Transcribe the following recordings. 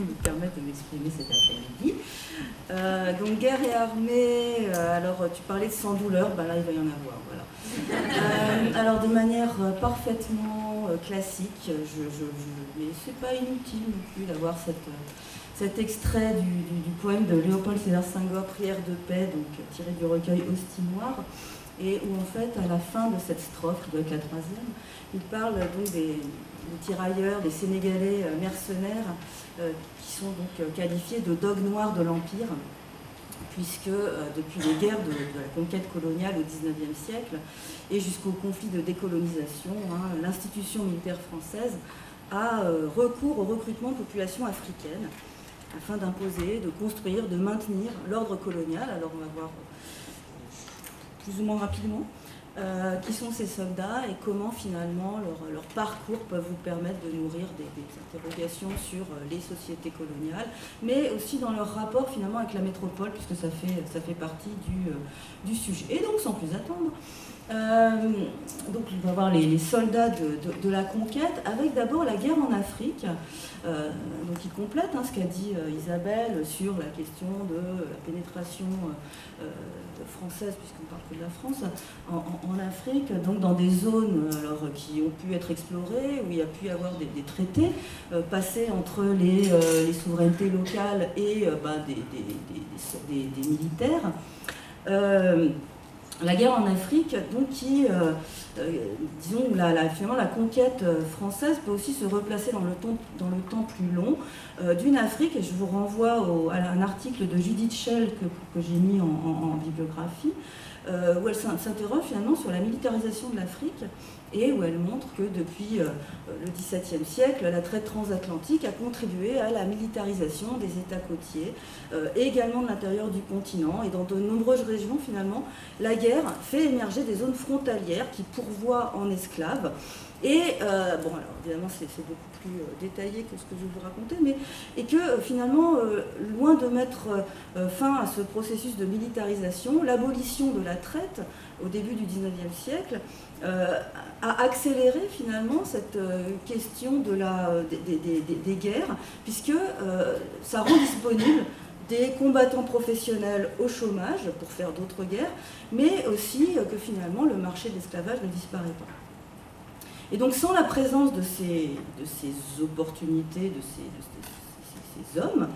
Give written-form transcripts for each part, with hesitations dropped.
me permettre de m'exprimer cet après-midi. Donc guerre et armée, alors tu parlais de sans douleur, ben là il va y en avoir, voilà. Alors de manière parfaitement classique, mais c'est pas inutile non plus d'avoir cet extrait du poème de Léopold Sédar Senghor, Prière de paix, donc tiré du recueil Hostie Noire, et où en fait à la fin de cette strophe, qui doit être la troisième, il parle donc des tirailleurs, des Sénégalais mercenaires qui sont donc qualifiés de dogues noirs de l'Empire, puisque depuis les guerres de la conquête coloniale au XIXe siècle et jusqu'au conflit de décolonisation, l'institution militaire française a recours au recrutement de populations africaines afin d'imposer, de construire, de maintenir l'ordre colonial. Alors on va voir plus ou moins rapidement qui sont ces soldats et comment finalement leur parcours peuvent vous permettre de nourrir des interrogations sur les sociétés coloniales, mais aussi dans leur rapport finalement avec la métropole, puisque ça fait partie du sujet. Et donc sans plus attendre, donc on va voir les soldats de la conquête, avec d'abord la guerre en Afrique. Donc il complète ce qu'a dit Isabelle sur la question de la pénétration française, puisqu'on parle que de la France, en Afrique, donc dans des zones qui ont pu être explorées, où il y a pu y avoir des traités passés entre les souverainetés locales et des militaires. La guerre en Afrique, donc qui, disons, finalement la conquête française peut aussi se replacer dans le temps plus long d'une Afrique, et je vous renvoie à un article de Judith Schell que j'ai mis en bibliographie, où elle s'interroge finalement sur la militarisation de l'Afrique, et où elle montre que depuis le XVIIe siècle, la traite transatlantique a contribué à la militarisation des États côtiers, et également de l'intérieur du continent. Et dans de nombreuses régions, finalement, la guerre fait émerger des zones frontalières qui pourvoient en esclaves. Et, bon, alors évidemment, c'est beaucoup plus détaillé que ce que je vais vous raconter, mais et que finalement, loin de mettre fin à ce processus de militarisation, l'abolition de la traite au début du XIXe siècle a accéléré finalement cette question des guerres, puisque ça rend disponible des combattants professionnels au chômage pour faire d'autres guerres, mais aussi que finalement le marché de l'esclavage ne disparaît pas. Et donc sans la présence de ces opportunités, de ces hommes,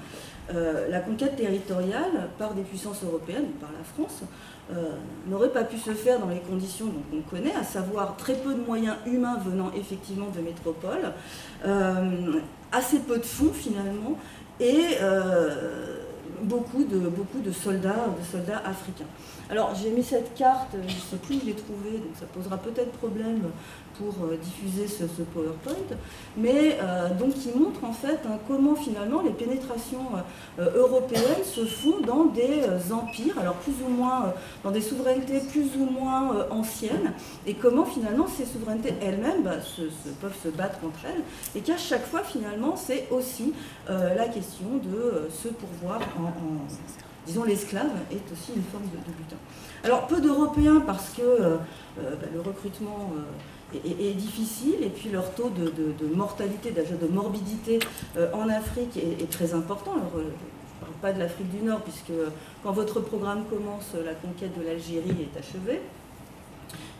la conquête territoriale par des puissances européennes, par la France, n'aurait pas pu se faire dans les conditions qu'on connaît, à savoir très peu de moyens humains venant effectivement de métropole, assez peu de fonds finalement, et beaucoup de soldats africains. Alors j'ai mis cette carte, je ne sais plus où je l'ai trouvée, donc ça posera peut-être problème pour diffuser ce PowerPoint, mais donc qui montre en fait comment finalement les pénétrations européennes se font dans des empires, alors plus ou moins dans des souverainetés plus ou moins anciennes, et comment finalement ces souverainetés elles-mêmes peuvent se battre entre elles, et qu'à chaque fois finalement c'est aussi la question de se pourvoir disons, l'esclave est aussi une forme de butin. Alors, peu d'Européens parce que le recrutement est difficile, et puis leur taux de mortalité, de morbidité en Afrique est très important. Alors, je ne parle pas de l'Afrique du Nord, puisque quand votre programme commence, la conquête de l'Algérie est achevée.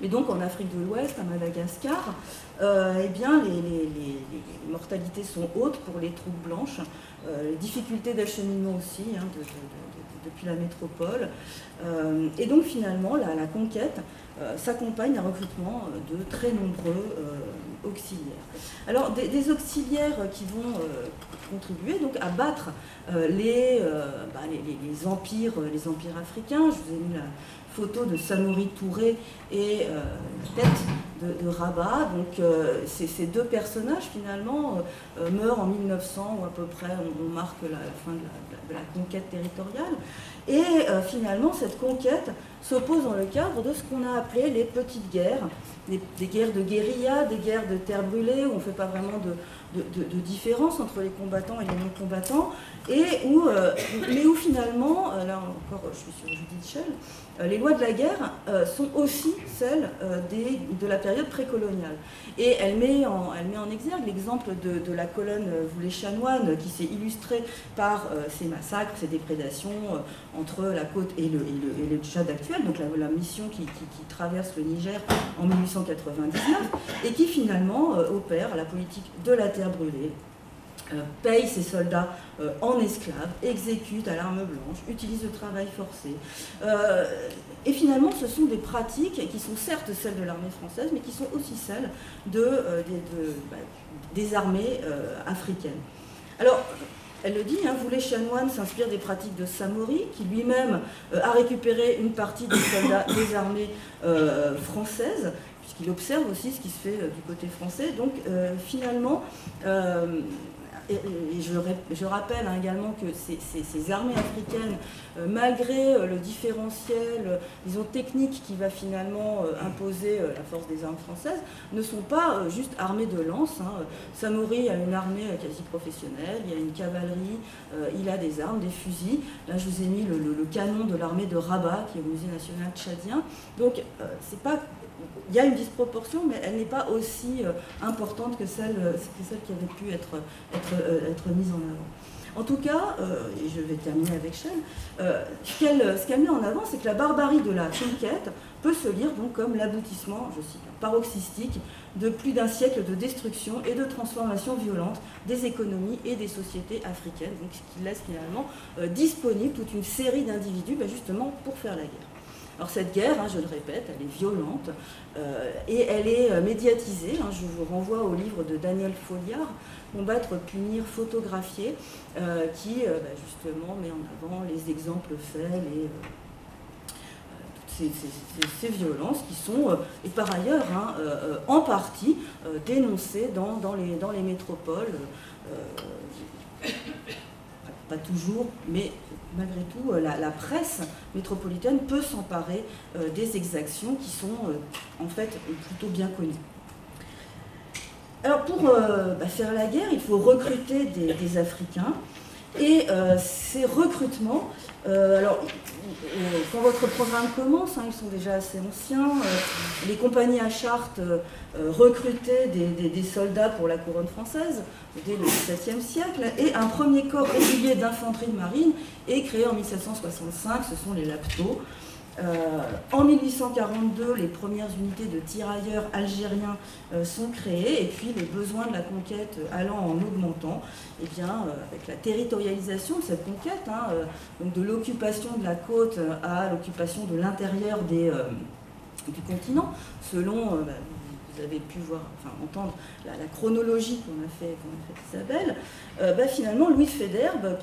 Mais donc en Afrique de l'Ouest, à Madagascar, eh bien, les mortalités sont hautes pour les troupes blanches, les difficultés d'acheminement aussi, depuis la métropole. Et donc finalement, la conquête s'accompagne d'un recrutement de très nombreux auxiliaires. Alors des auxiliaires qui vont contribuer donc à battre les empires africains. Je vous ai mis la photo de Samori Touré et la tête de Rabat. Donc ces deux personnages finalement meurent en 1900 ou à peu près, on marque la fin de la conquête territoriale. Et finalement cette conquête s'oppose dans le cadre de ce qu'on a appelé les petites guerres, des guerres de guérilla, des guerres de terre brûlée, où on ne fait pas vraiment de différence entre les combattants et les non-combattants, mais où finalement, là encore je suis sur Judith Schell, les lois de la guerre sont aussi celles de la période précoloniale. Et elle met en exergue l'exemple de la colonne Voulet-Chanoine, qui s'est illustrée par ces massacres, ces déprédations entre la côte et le Tchad actuel, donc la mission qui traverse le Niger en 1899, et qui finalement opère la politique de la terre brûlée, paye ses soldats en esclaves, exécute à l'arme blanche, utilise le travail forcé. Et finalement, ce sont des pratiques qui sont certes celles de l'armée française, mais qui sont aussi celles des armées africaines. Alors, elle le dit, Voulet-Chanoine s'inspire des pratiques de Samori, qui lui-même a récupéré une partie des soldats des armées françaises, puisqu'il observe aussi ce qui se fait du côté français. Donc, finalement, et je rappelle également que ces armées africaines, malgré le différentiel, disons, technique qui va finalement imposer la force des armes françaises, ne sont pas juste armées de lances. Samori a une armée quasi professionnelle, il y a une cavalerie, il a des armes, des fusils. Là, je vous ai mis le canon de l'armée de Rabat, qui est au Musée national tchadien. Donc, c'est pas... Il y a une disproportion, mais elle n'est pas aussi importante que celle qui avait pu être mise en avant. En tout cas, et je vais terminer avec Schell, ce qu'elle met en avant, c'est que la barbarie de la conquête peut se lire donc comme l'aboutissement, je cite, paroxystique de plus d'un siècle de destruction et de transformation violente des économies et des sociétés africaines, donc ce qui laisse finalement disponible toute une série d'individus justement pour faire la guerre. Alors cette guerre, je le répète, elle est violente et elle est médiatisée. Je vous renvoie au livre de Daniel Folliard, Combattre, punir, photographier, qui justement met en avant les exemples faits, toutes ces violences qui sont, et par ailleurs, en partie dénoncées dans les métropoles. Pas toujours, mais malgré tout, la presse métropolitaine peut s'emparer des exactions qui sont en fait plutôt bien connues. Alors pour faire la guerre, il faut recruter des Africains, et ces recrutements, quand votre programme commence, ils sont déjà assez anciens, les compagnies à charte recrutaient des soldats pour la couronne française dès le XVIIe siècle, et un premier corps régulier d'infanterie de marine est créé en 1765, ce sont les LAPTO. En 1842, les premières unités de tirailleurs algériens sont créées, et puis les besoins de la conquête allant en augmentant, avec la territorialisation de cette conquête, donc de l'occupation de la côte à l'occupation de l'intérieur du continent, selon, vous avez pu entendre la chronologie qu'on a fait Isabelle, finalement Louis Faidherbe,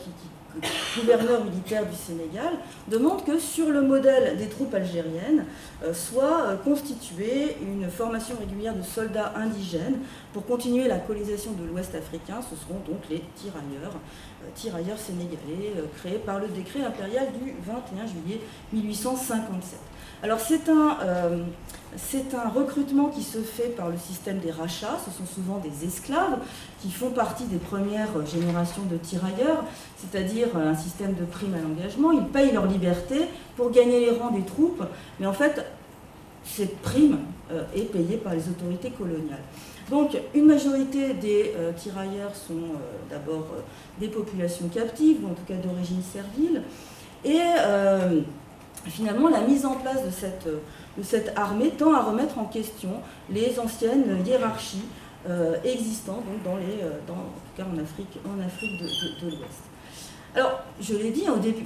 gouverneur militaire du Sénégal, demande que sur le modèle des troupes algériennes soit constituée une formation régulière de soldats indigènes pour continuer la colonisation de l'Ouest africain. Ce seront donc les tirailleurs sénégalais créés par le décret impérial du 21 juillet 1857. Alors c'est un recrutement qui se fait par le système des rachats. Ce sont souvent des esclaves qui font partie des premières générations de tirailleurs, c'est-à-dire un système de prime à l'engagement. Ils payent leur liberté pour gagner les rangs des troupes, mais en fait, cette prime est payée par les autorités coloniales. Donc, une majorité des tirailleurs sont d'abord des populations captives, ou en tout cas d'origine servile, et finalement, la mise en place de cette armée tend à remettre en question les anciennes hiérarchies existantes donc en tout cas en Afrique de l'Ouest. Alors, je l'ai dit au début,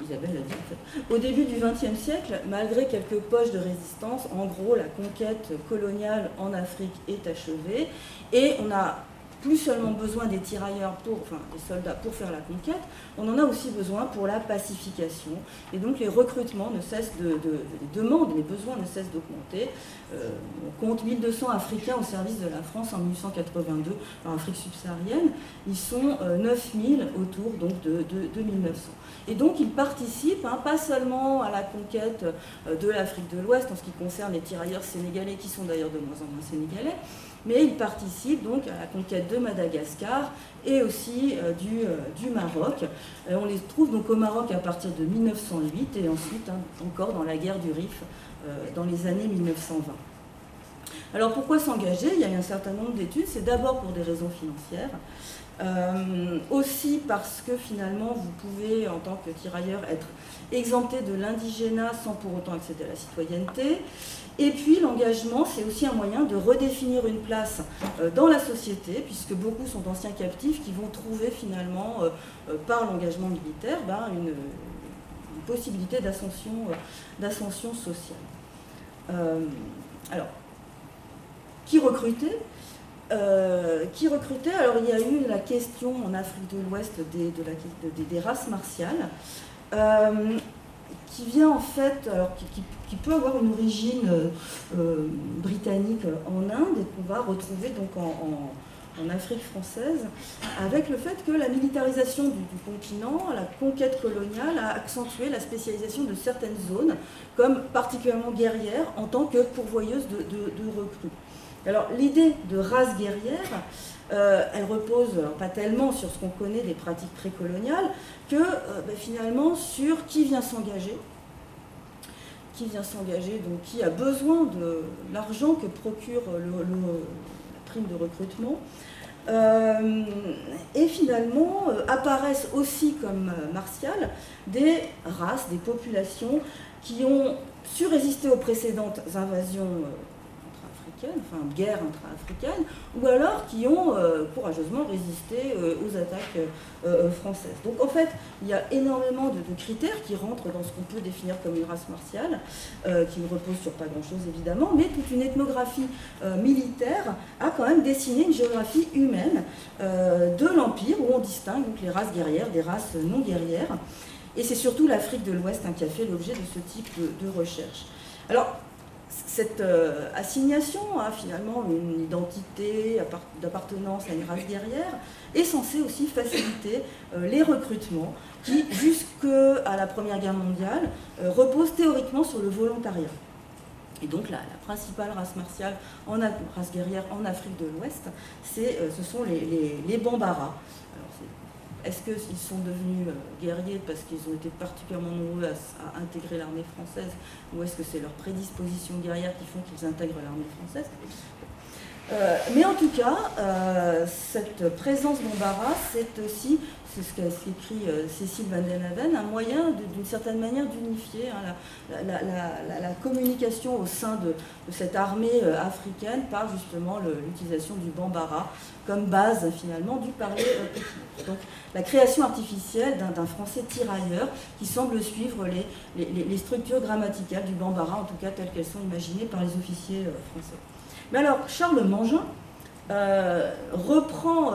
Isabelle l'a dit en fait, au début du XXe siècle, malgré quelques poches de résistance, en gros, la conquête coloniale en Afrique est achevée, et on a plus seulement besoin des tirailleurs, des soldats pour faire la conquête, on en a aussi besoin pour la pacification. Et donc les recrutements ne cessent les demandes, les besoins ne cessent d'augmenter. On compte 1200 Africains au service de la France en 1882 en Afrique subsaharienne. Ils sont 9000 autour donc, de 1900. Et donc ils participent, pas seulement à la conquête de l'Afrique de l'Ouest en ce qui concerne les tirailleurs sénégalais, qui sont d'ailleurs de moins en moins sénégalais, mais il participe donc à la conquête de Madagascar et aussi du Maroc. On les trouve donc au Maroc à partir de 1908 et ensuite encore dans la guerre du Rif dans les années 1920. Alors pourquoi s'engager? Il y a un certain nombre d'études, c'est d'abord pour des raisons financières, aussi parce que finalement vous pouvez en tant que tirailleur être exempté de l'indigénat sans pour autant accéder à la citoyenneté. Et puis l'engagement, c'est aussi un moyen de redéfinir une place dans la société, puisque beaucoup sont d'anciens captifs qui vont trouver finalement, par l'engagement militaire, une possibilité d'ascension sociale. Alors, qui recruter? Alors il y a eu la question en Afrique de l'Ouest des races martiales, qui vient en fait, alors qui peut avoir une origine britannique en Inde et qu'on va retrouver donc en Afrique française, avec le fait que la militarisation du continent, la conquête coloniale a accentué la spécialisation de certaines zones comme particulièrement guerrières en tant que pourvoyeuses de recrues. Alors l'idée de race guerrière, elle repose pas tellement sur ce qu'on connaît des pratiques précoloniales que finalement sur qui vient s'engager, donc qui a besoin de l'argent que procure la prime de recrutement. Et finalement apparaissent aussi comme martiales des races, des populations qui ont su résister aux précédentes invasions enfin guerre intra-africaine, ou alors qui ont courageusement résisté aux attaques françaises. Donc en fait, il y a énormément de critères qui rentrent dans ce qu'on peut définir comme une race martiale, qui ne repose sur pas grand-chose évidemment, mais toute une ethnographie militaire a quand même dessiné une géographie humaine de l'Empire, où on distingue donc les races guerrières des races non guerrières, et c'est surtout l'Afrique de l'Ouest qui a fait l'objet de ce type de recherche. Alors, cette assignation a finalement une identité d'appartenance à une race guerrière est censée aussi faciliter les recrutements qui, jusqu'à la Première Guerre mondiale, reposent théoriquement sur le volontariat. Et donc la principale race martiale, race guerrière en Afrique de l'Ouest, ce sont les Bambara. Est-ce qu'ils sont devenus guerriers parce qu'ils ont été particulièrement nombreux à intégrer l'armée française, ou est-ce que c'est leur prédisposition guerrière qui font qu'ils intègrent l'armée française? Mais en tout cas, cette présence Bambara, c'est aussi, c'est ce qu'a écrit Cécile Van den Haven, un moyen d'une certaine manière d'unifier la communication au sein de cette armée africaine par justement l'utilisation du Bambara comme base finalement du parler technique. Donc la création artificielle d'un français tirailleur qui semble suivre les structures grammaticales du Bambara, en tout cas telles qu'elles sont imaginées par les officiers français. Mais alors, Charles Mangin reprend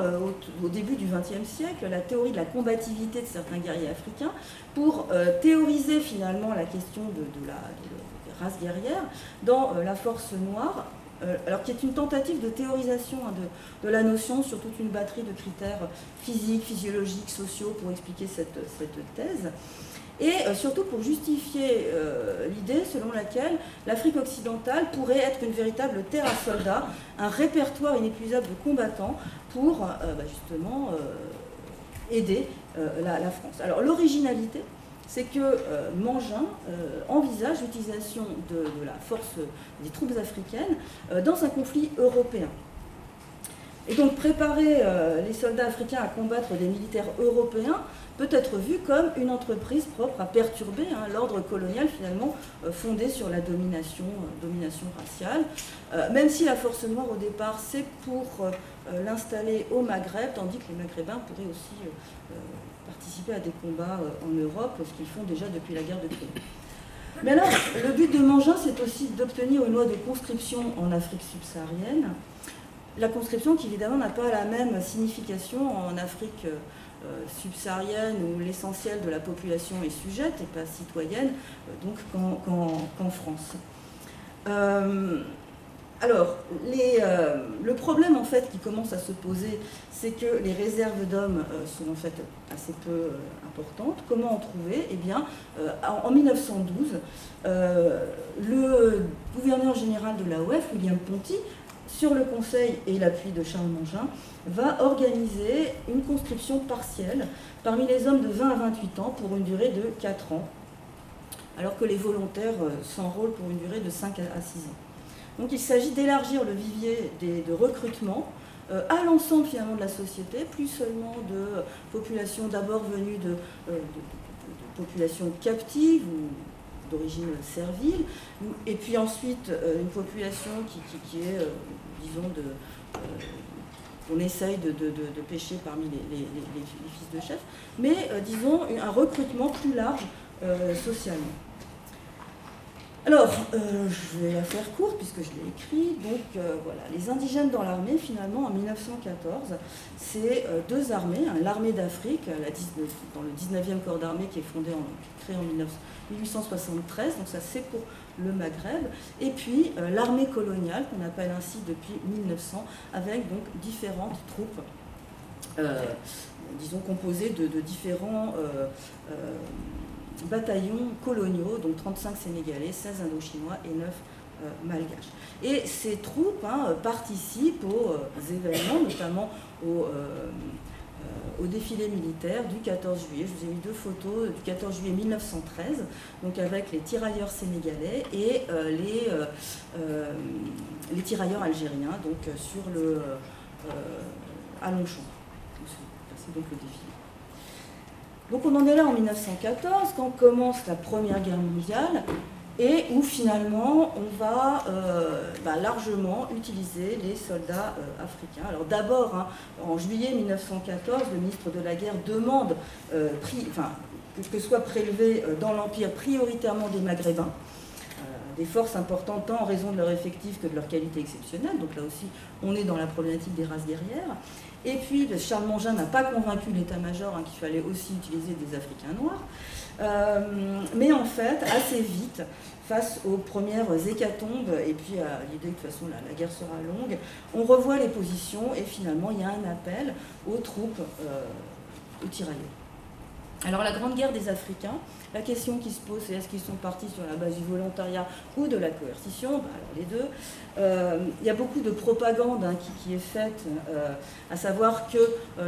au début du XXe siècle la théorie de la combativité de certains guerriers africains pour théoriser finalement la question de la race guerrière dans La Force noire, alors qui est une tentative de théorisation de la notion sur toute une batterie de critères physiques, physiologiques, sociaux pour expliquer cette thèse. Et surtout pour justifier l'idée selon laquelle l'Afrique occidentale pourrait être une véritable terre à soldats, un répertoire inépuisable de combattants pour justement aider la France. Alors l'originalité, c'est que Mangin envisage l'utilisation de la force des troupes africaines dans un conflit européen. Et donc préparer les soldats africains à combattre des militaires européens peut être vu comme une entreprise propre à perturber l'ordre colonial finalement fondé sur la domination raciale. Même si la force noire au départ c'est pour l'installer au Maghreb, tandis que les Maghrébins pourraient aussi participer à des combats en Europe, ce qu'ils font déjà depuis la guerre de Crimée. Mais alors, le but de Mangin, c'est aussi d'obtenir une loi de conscription en Afrique subsaharienne. La conscription qui évidemment n'a pas la même signification en Afrique subsaharienne où l'essentiel de la population est sujette et pas citoyenne, donc qu'en France. Alors, le problème en fait qui commence à se poser, c'est que les réserves d'hommes sont en fait assez peu importantes. Comment en trouver? Eh bien, en 1912, le gouverneur général de l'AOF, William Ponty, sur le conseil et l'appui de Charles Mangin, va organiser une conscription partielle parmi les hommes de 20 à 28 ans pour une durée de 4 ans, alors que les volontaires s'enrôlent pour une durée de 5 à 6 ans. Donc il s'agit d'élargir le vivier de recrutement à l'ensemble finalement de la société, plus seulement de populations d'abord venues de populations captives ou d'origine servile, et puis ensuite une population qui est, disons, qu'on essaye de pêcher parmi les fils de chef, mais disons un recrutement plus large socialement. Alors, je vais la faire courte puisque je l'ai écrit. Donc voilà, les indigènes dans l'armée, finalement, en 1914, c'est deux armées. L'armée d'Afrique, dans le 19e corps d'armée qui est créé en 1873, donc ça c'est pour le Maghreb, et puis l'armée coloniale, qu'on appelle ainsi depuis 1900, avec donc différentes troupes, disons composées de différents bataillons coloniaux, donc 35 Sénégalais, 16 Indochinois et 9 Malgaches. Et ces troupes participent aux événements, notamment au défilé militaire du 14 juillet. Je vous ai mis deux photos du 14 juillet 1913, donc avec les tirailleurs sénégalais et les tirailleurs algériens, donc à Longchamp. C'est donc le défilé. Donc on en est là en 1914, quand commence la Première Guerre mondiale, et où finalement on va largement utiliser les soldats africains. Alors d'abord, en juillet 1914, le ministre de la Guerre demande que soient prélevés dans l'Empire prioritairement des Maghrébins, des forces importantes tant en raison de leur effectif que de leur qualité exceptionnelle. Donc là aussi, on est dans la problématique des races guerrières. Et puis, Charles Mangin n'a pas convaincu l'état-major qu'il fallait aussi utiliser des Africains noirs. Mais en fait, assez vite, face aux premières hécatombes, et puis à l'idée que de toute façon la guerre sera longue, on revoit les positions et finalement il y a un appel aux troupes, aux tirailleurs. Alors la Grande Guerre des Africains, la question qui se pose, c'est est-ce qu'ils sont partis sur la base du volontariat ou de la coercition? Alors les deux. Il y a beaucoup de propagande qui est faite, à savoir que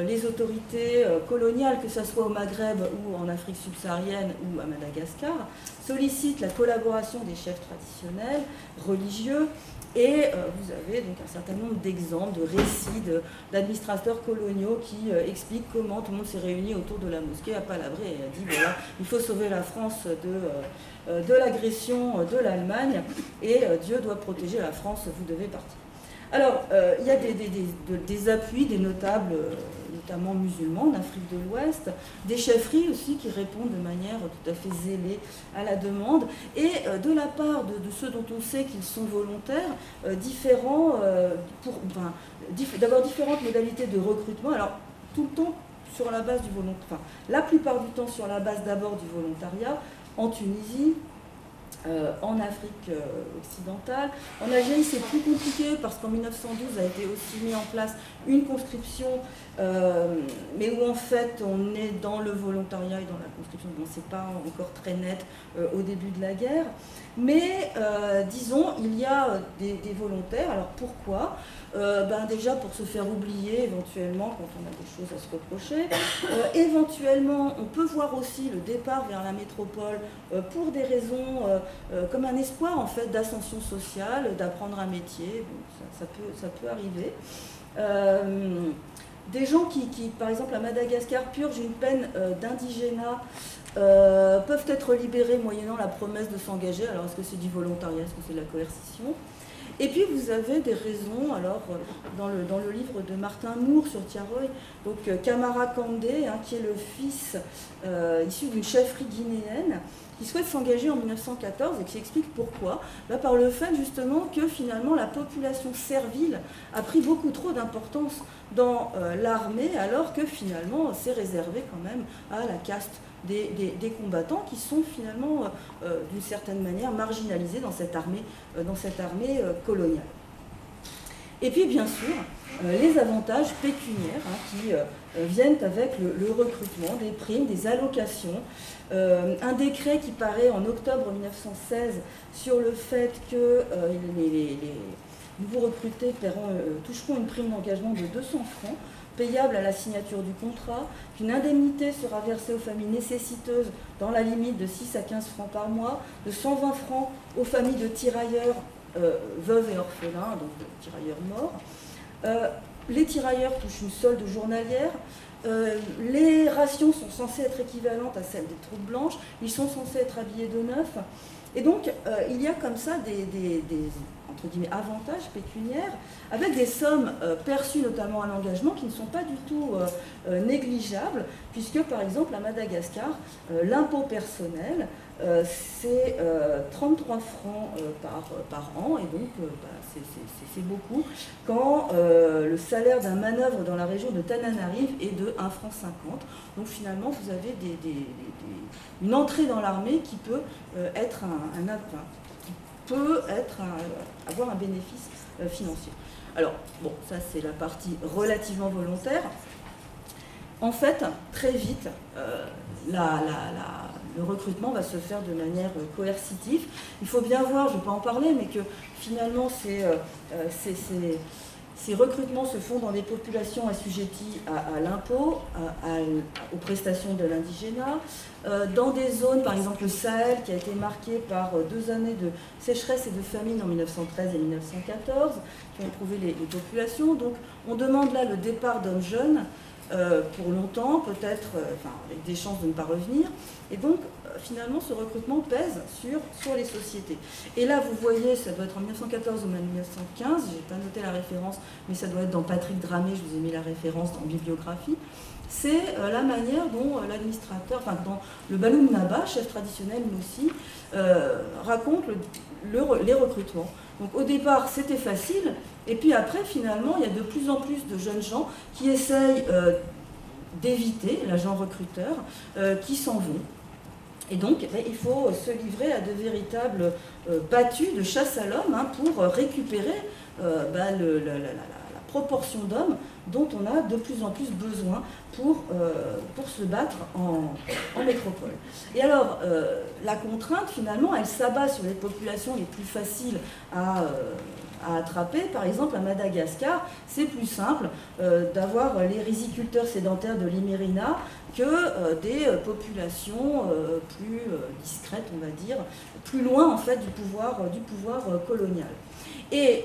les autorités coloniales, que ce soit au Maghreb ou en Afrique subsaharienne ou à Madagascar, sollicitent la collaboration des chefs traditionnels, religieux, et vous avez donc un certain nombre d'exemples, de récits d'administrateurs coloniaux qui expliquent comment tout le monde s'est réuni autour de la mosquée à Palabré et a dit voilà, il faut sauver la France de l'agression de l'Allemagne et Dieu doit protéger la France, vous devez partir. Alors, il y a des appuis, des notables, notamment musulmans d'Afrique de l'Ouest, des chefferies aussi qui répondent de manière tout à fait zélée à la demande, et de la part de ceux dont on sait qu'ils sont volontaires, d'abord différentes modalités de recrutement, alors tout le temps sur la base du volontariat, la plupart du temps sur la base d'abord du volontariat, en Tunisie, en Afrique occidentale. En Algérie, c'est plus compliqué parce qu'en 1912 a été aussi mis en place une conscription, mais où en fait on est dans le volontariat et dans la conscription. Bon, c'est pas encore très net au début de la guerre, mais disons, il y a des volontaires. Alors pourquoi? Déjà pour se faire oublier éventuellement quand on a des choses à se reprocher. Éventuellement, on peut voir aussi le départ vers la métropole pour des raisons comme un espoir en fait d'ascension sociale, d'apprendre un métier. Bon, ça peut arriver. Des gens qui, par exemple à Madagascar, purgent une peine d'indigénat, peuvent être libérés moyennant la promesse de s'engager. Alors est-ce que c'est du volontariat, est-ce que c'est de la coercition? Et puis vous avez des raisons, alors dans le livre de Martin Moore sur Tiaroy, donc Camara Kandé, qui est le fils issu d'une chefferie guinéenne, qui souhaite s'engager en 1914 et qui explique pourquoi. Là, par le fait justement que finalement la population servile a pris beaucoup trop d'importance dans l'armée, alors que finalement c'est réservé quand même à la caste des combattants qui sont finalement d'une certaine manière marginalisés dans cette armée coloniale. Et puis bien sûr, les avantages pécuniaires qui viennent avec le recrutement, des primes, des allocations. Un décret qui paraît en octobre 1916 sur le fait que nouveaux recrutés toucheront une prime d'engagement de 200 francs, payable à la signature du contrat, qu'une indemnité sera versée aux familles nécessiteuses dans la limite de 6 à 15 francs par mois, de 120 francs aux familles de tirailleurs veuves et orphelins, donc de tirailleurs morts. Les tirailleurs touchent une solde journalière. Les rations sont censées être équivalentes à celles des troupes blanches. Ils sont censés être habillés de neuf. Et donc, il y a comme ça des entre guillemets, avantages pécuniaires, avec des sommes perçues notamment à l'engagement qui ne sont pas du tout négligeables, puisque par exemple à Madagascar, l'impôt personnel, c'est 33 francs par an, et donc c'est beaucoup, quand le salaire d'un manœuvre dans la région de Tananarive est de 1,50 franc. Donc finalement, vous avez une entrée dans l'armée qui peut être avoir un bénéfice financier. Alors, bon, ça c'est la partie relativement volontaire. En fait, très vite, le recrutement va se faire de manière coercitive. Il faut bien voir, je ne vais pas en parler, mais que finalement ces recrutements se font dans des populations assujetties à l'impôt, aux prestations de l'indigénat, dans des zones, par exemple le Sahel, qui a été marqué par 2 années de sécheresse et de famine en 1913 et 1914, qui ont éprouvé les populations. Donc on demande là le départ d'hommes jeunes pour longtemps, peut-être avec des chances de ne pas revenir. Et donc, finalement, ce recrutement pèse sur les sociétés. Et là, vous voyez, ça doit être en 1914 ou même 1915, je n'ai pas noté la référence, mais ça doit être dans Patrick Dramé, je vous ai mis la référence dans Bibliographie. C'est la manière dont l'administrateur, dont le Balum Naba, chef traditionnel, mais aussi, raconte les recrutements. Donc au départ, c'était facile, et puis après, finalement, il y a de plus en plus de jeunes gens qui essayent d'éviter l'agent recruteur, qui s'en vont. Et donc, il faut se livrer à de véritables battues de chasse à l'homme pour récupérer la proportion d'hommes dont on a de plus en plus besoin pour se battre en métropole. Et alors, la contrainte, finalement, elle s'abat sur les populations les plus faciles à attraper. Par exemple, à Madagascar, c'est plus simple d'avoir les riziculteurs sédentaires de l'Imerina que des populations plus discrètes, on va dire, plus loin en fait du pouvoir colonial. Et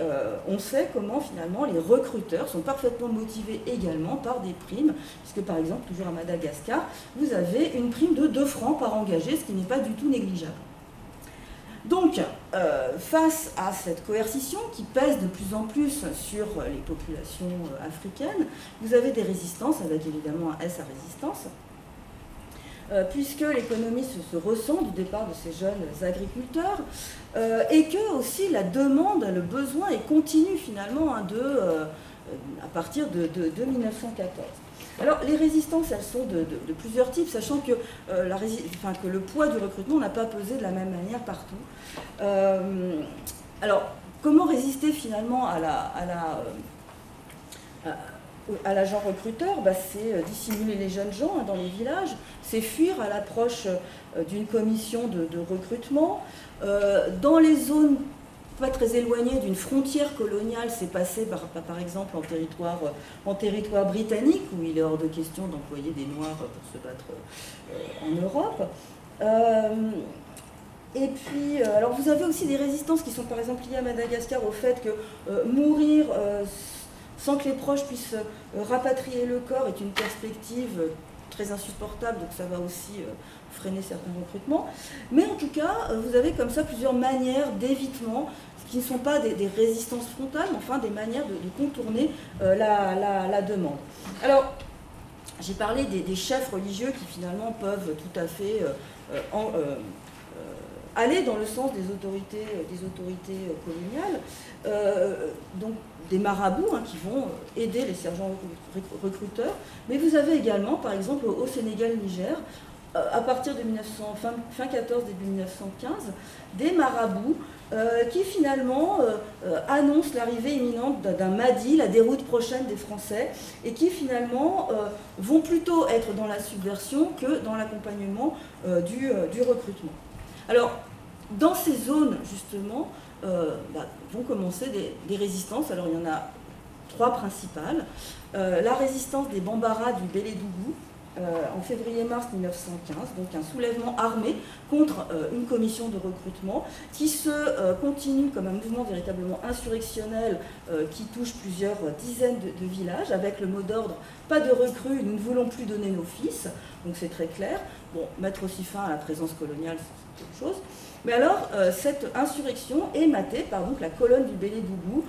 on sait comment finalement les recruteurs sont parfaitement motivés également par des primes, puisque par exemple, toujours à Madagascar, vous avez une prime de 2 francs par engagé, ce qui n'est pas du tout négligeable. Donc, face à cette coercition qui pèse de plus en plus sur les populations africaines, vous avez des résistances, avec évidemment un S à résistance, puisque l'économie se ressent du départ de ces jeunes agriculteurs, et que aussi la demande, le besoin est continu finalement à partir de 1914. Alors les résistances, elles sont de plusieurs types, sachant que, que le poids du recrutement n'a pas pesé de la même manière partout. Alors, comment résister finalement à l'agent recruteur? C'est dissimuler les jeunes gens dans les villages, c'est fuir à l'approche d'une commission de recrutement. Dans les zones pas très éloignées d'une frontière coloniale, c'est passé par exemple en territoire britannique, où il est hors de question d'employer des Noirs pour se battre en Europe. Et puis, alors vous avez aussi des résistances qui sont par exemple liées à Madagascar au fait que mourir sans que les proches puissent rapatrier le corps est une perspective très insupportable, donc ça va aussi freiner certains recrutements. Mais en tout cas, vous avez comme ça plusieurs manières d'évitement, qui ne sont pas des résistances frontales, mais enfin des manières de contourner la demande. Alors, j'ai parlé des chefs religieux qui finalement peuvent tout à fait aller dans le sens des autorités coloniales, donc des marabouts qui vont aider les sergents recruteurs, mais vous avez également, par exemple, au Sénégal-Niger, à partir de fin 14, début 1915, des marabouts qui finalement annoncent l'arrivée imminente d'un Mahdi, la déroute prochaine des Français, et qui finalement vont plutôt être dans la subversion que dans l'accompagnement du recrutement. Alors, dans ces zones, justement, vont commencer des résistances. Alors il y en a 3 principales. La résistance des Bambara du Bélédougou, en février-mars 1915, donc un soulèvement armé contre une commission de recrutement qui se continue comme un mouvement véritablement insurrectionnel qui touche plusieurs dizaines de villages avec le mot d'ordre « pas de recrues, nous ne voulons plus donner nos fils », donc c'est très clair. Bon, mettre aussi fin à la présence coloniale, c'est autre chose. Mais alors, cette insurrection est matée par donc, la colonne du Bélédougou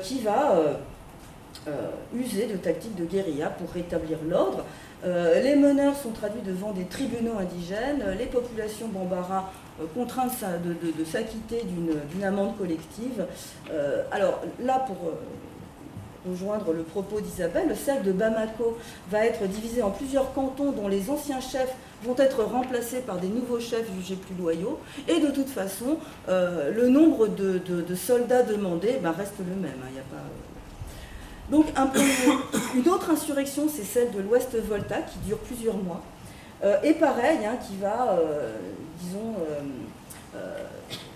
qui va user de tactiques de guérilla pour rétablir l'ordre. Les meneurs sont traduits devant des tribunaux indigènes, les populations bambara contraintes de s'acquitter d'une amende collective. Alors là, pour rejoindre le propos d'Isabelle, le cercle de Bamako va être divisé en plusieurs cantons dont les anciens chefs vont être remplacés par des nouveaux chefs jugés plus loyaux. Et de toute façon, le nombre de soldats demandés reste le même. Il n'y a pas... Donc, une autre insurrection, c'est celle de l'Ouest Volta, qui dure plusieurs mois. Et pareil, qui va, disons,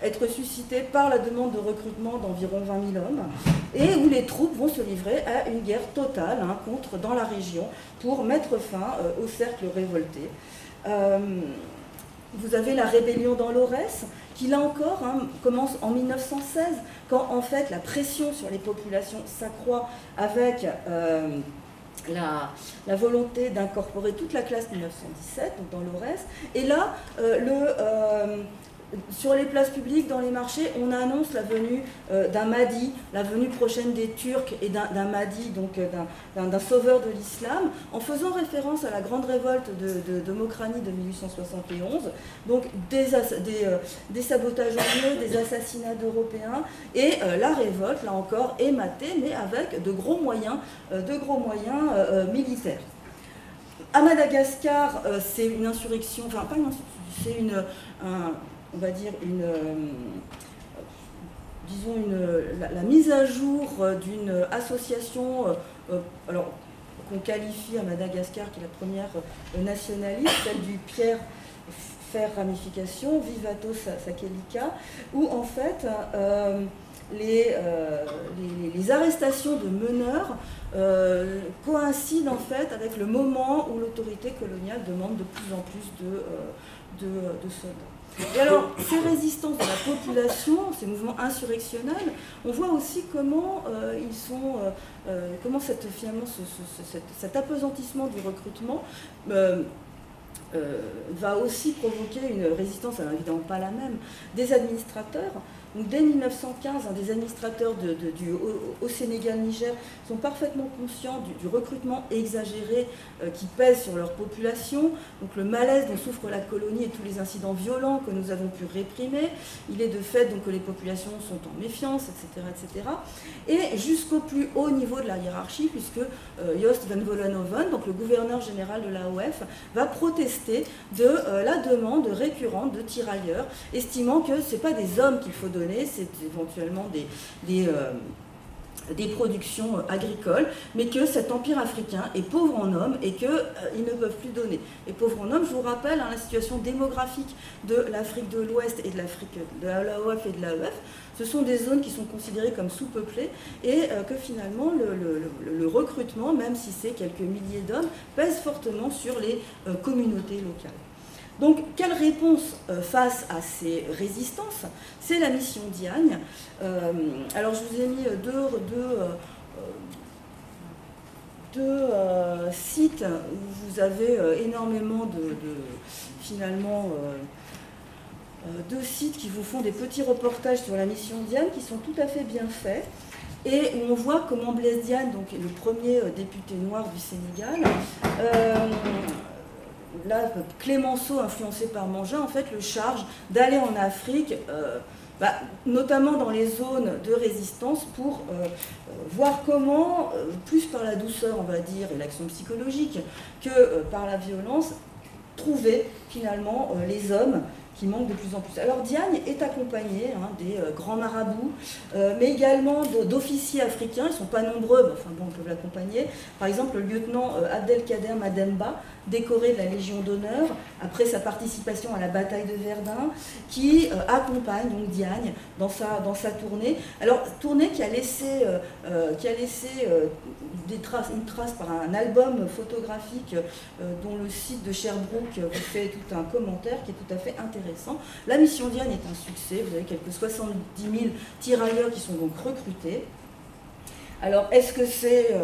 être suscitée par la demande de recrutement d'environ 20 000 hommes, et où les troupes vont se livrer à une guerre totale dans la région pour mettre fin au cercle révolté. Vous avez la rébellion dans l'Aurès, qui là encore commence en 1916, quand en fait la pression sur les populations s'accroît avec la volonté d'incorporer toute la classe 1917, donc dans l'Aurès. Et là, sur les places publiques, dans les marchés, on annonce la venue d'un Mahdi, la venue prochaine des Turcs et d'un Mahdi, donc d'un sauveur de l'islam, en faisant référence à la grande révolte de Mokrani de 1871, donc des sabotages haineux, des assassinats d'Européens, et la révolte, là encore, est matée, mais avec de gros moyens militaires. À Madagascar, c'est une insurrection, enfin pas une insurrection, c'est on va dire la mise à jour d'une association alors qu'on qualifie à Madagascar, qui est la première nationaliste, celle du Pierre Fer Ramification, Vivato Sakelika, où en fait les arrestations de meneurs coïncident en fait avec le moment où l'autorité coloniale demande de plus en plus de soldats. Et alors, ces résistances de la population, ces mouvements insurrectionnels, on voit aussi comment comment finalement cet apesantissement du recrutement va aussi provoquer une résistance, alors évidemment pas la même, des administrateurs. Donc dès 1915, des administrateurs au Sénégal, Niger, sont parfaitement conscients du recrutement exagéré qui pèse sur leur population, donc le malaise dont souffre la colonie et tous les incidents violents que nous avons pu réprimer. Il est de fait donc, que les populations sont en méfiance, etc. etc. Et jusqu'au plus haut niveau de la hiérarchie, puisque Joost van Vollenhoven, donc le gouverneur général de l'AOF, va protester de la demande récurrente de tirailleurs, estimant que ce n'est pas des hommes qu'il faut donner, c'est éventuellement des productions agricoles, mais que cet empire africain est pauvre en hommes et qu'ils ne peuvent plus donner. Et pauvre en hommes, je vous rappelle, la situation démographique de l'Afrique de l'Ouest et de l'Afrique de l'AOF et de l'AEF, ce sont des zones qui sont considérées comme sous-peuplées et que finalement le recrutement, même si c'est quelques milliers d'hommes, pèse fortement sur les communautés locales. Donc, quelle réponse face à ces résistances? C'est la mission Diagne. Alors, je vous ai mis deux sites où vous avez énormément finalement, deux sites qui vous font des petits reportages sur la mission Diagne qui sont tout à fait bien faits. Et où on voit comment Blaise Diagne, donc le premier député noir du Sénégal, là, Clémenceau, influencé par Mangin, en fait, le charge d'aller en Afrique, notamment dans les zones de résistance, pour voir comment, plus par la douceur, on va dire, et l'action psychologique, que par la violence, trouver finalement les hommes qui manquent de plus en plus. Alors Diagne est accompagné des grands marabouts, mais également d'officiers africains, ils ne sont pas nombreux, mais enfin bon, ils peuvent l'accompagner. Par exemple, le lieutenant Abdelkader Mademba, décoré de la Légion d'honneur après sa participation à la bataille de Verdun, qui accompagne donc Diagne dans sa tournée. Alors, tournée qui a laissé une trace par un album photographique dont le site de Sherbrooke vous fait tout un commentaire qui est tout à fait intéressant. La mission Diagne est un succès, vous avez quelques 70 000 tirailleurs qui sont donc recrutés. Alors, est-ce que c'est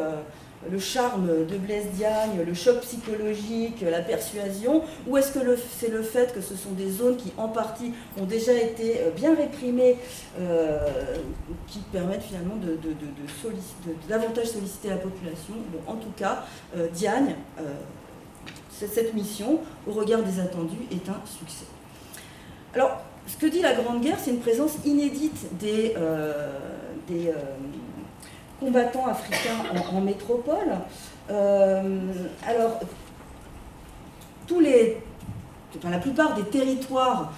le charme de Blaise Diagne, le choc psychologique, la persuasion, ou est-ce que c'est le fait que ce sont des zones qui, en partie, ont déjà été bien réprimées, qui permettent finalement de davantage solliciter la population? Bon, en tout cas, Diagne, cette mission, au regard des attendus, est un succès. Alors, ce que dit la Grande Guerre, c'est une présence inédite des combattants africains en métropole. Alors, la plupart des territoires,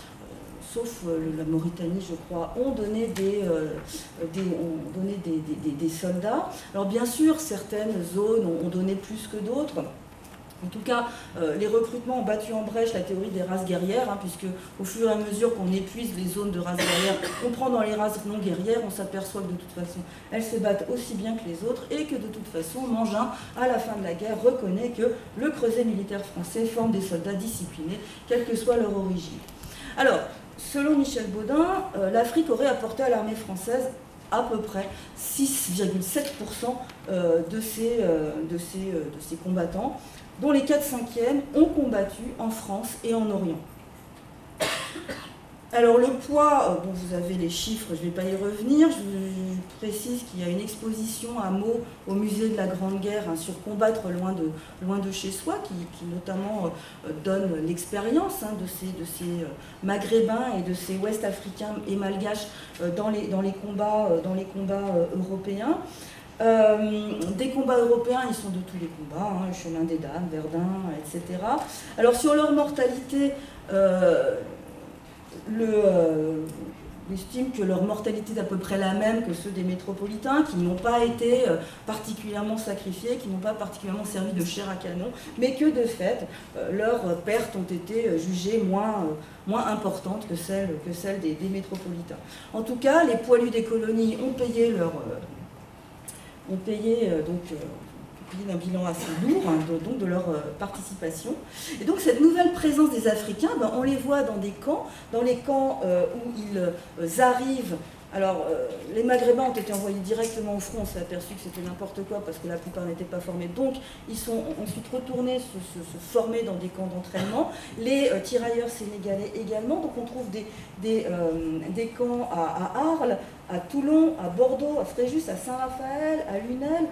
sauf la Mauritanie, je crois, ont donné des soldats. Alors, bien sûr, certaines zones ont donné plus que d'autres. En tout cas, les recrutements ont battu en brèche la théorie des races guerrières, puisque au fur et à mesure qu'on épuise les zones de races guerrières, on prend dans les races non guerrières, on s'aperçoit que de toute façon, elles se battent aussi bien que les autres, et que de toute façon, Mangin, à la fin de la guerre, reconnaît que le creuset militaire français forme des soldats disciplinés, quelle que soit leur origine. Alors, selon Michel Baudin, l'Afrique aurait apporté à l'armée française à peu près 6,7% de ses combattants, dont les 4/5e ont combattu en France et en Orient. Alors le poids, bon, vous avez les chiffres, je ne vais pas y revenir, je précise qu'il y a une exposition à Meaux au musée de la Grande Guerre sur combattre loin de chez soi, qui notamment donne l'expérience de ces maghrébins et de ces ouest-africains et malgaches dans les combats européens. Des combats européens, ils sont de tous les combats, le chemin des dames, Verdun, etc. Alors sur leur mortalité, on estime que leur mortalité est à peu près la même que ceux des métropolitains, qui n'ont pas été particulièrement sacrifiés, qui n'ont pas particulièrement servi de chair à canon, mais que de fait, leurs pertes ont été jugées moins importantes que celles des métropolitains. En tout cas, les poilus des colonies ont payé d'un bilan assez lourd, donc de leur participation. Et donc cette nouvelle présence des Africains, on les voit dans les camps où ils arrivent. Alors, les Maghrébins ont été envoyés directement au front, on s'est aperçu que c'était n'importe quoi parce que la plupart n'étaient pas formés. Donc, ils sont ensuite retournés se former dans des camps d'entraînement. Les tirailleurs sénégalais également. Donc, on trouve des camps à Arles, à Toulon, à Bordeaux, à Fréjus, à Saint-Raphaël, à Lunel.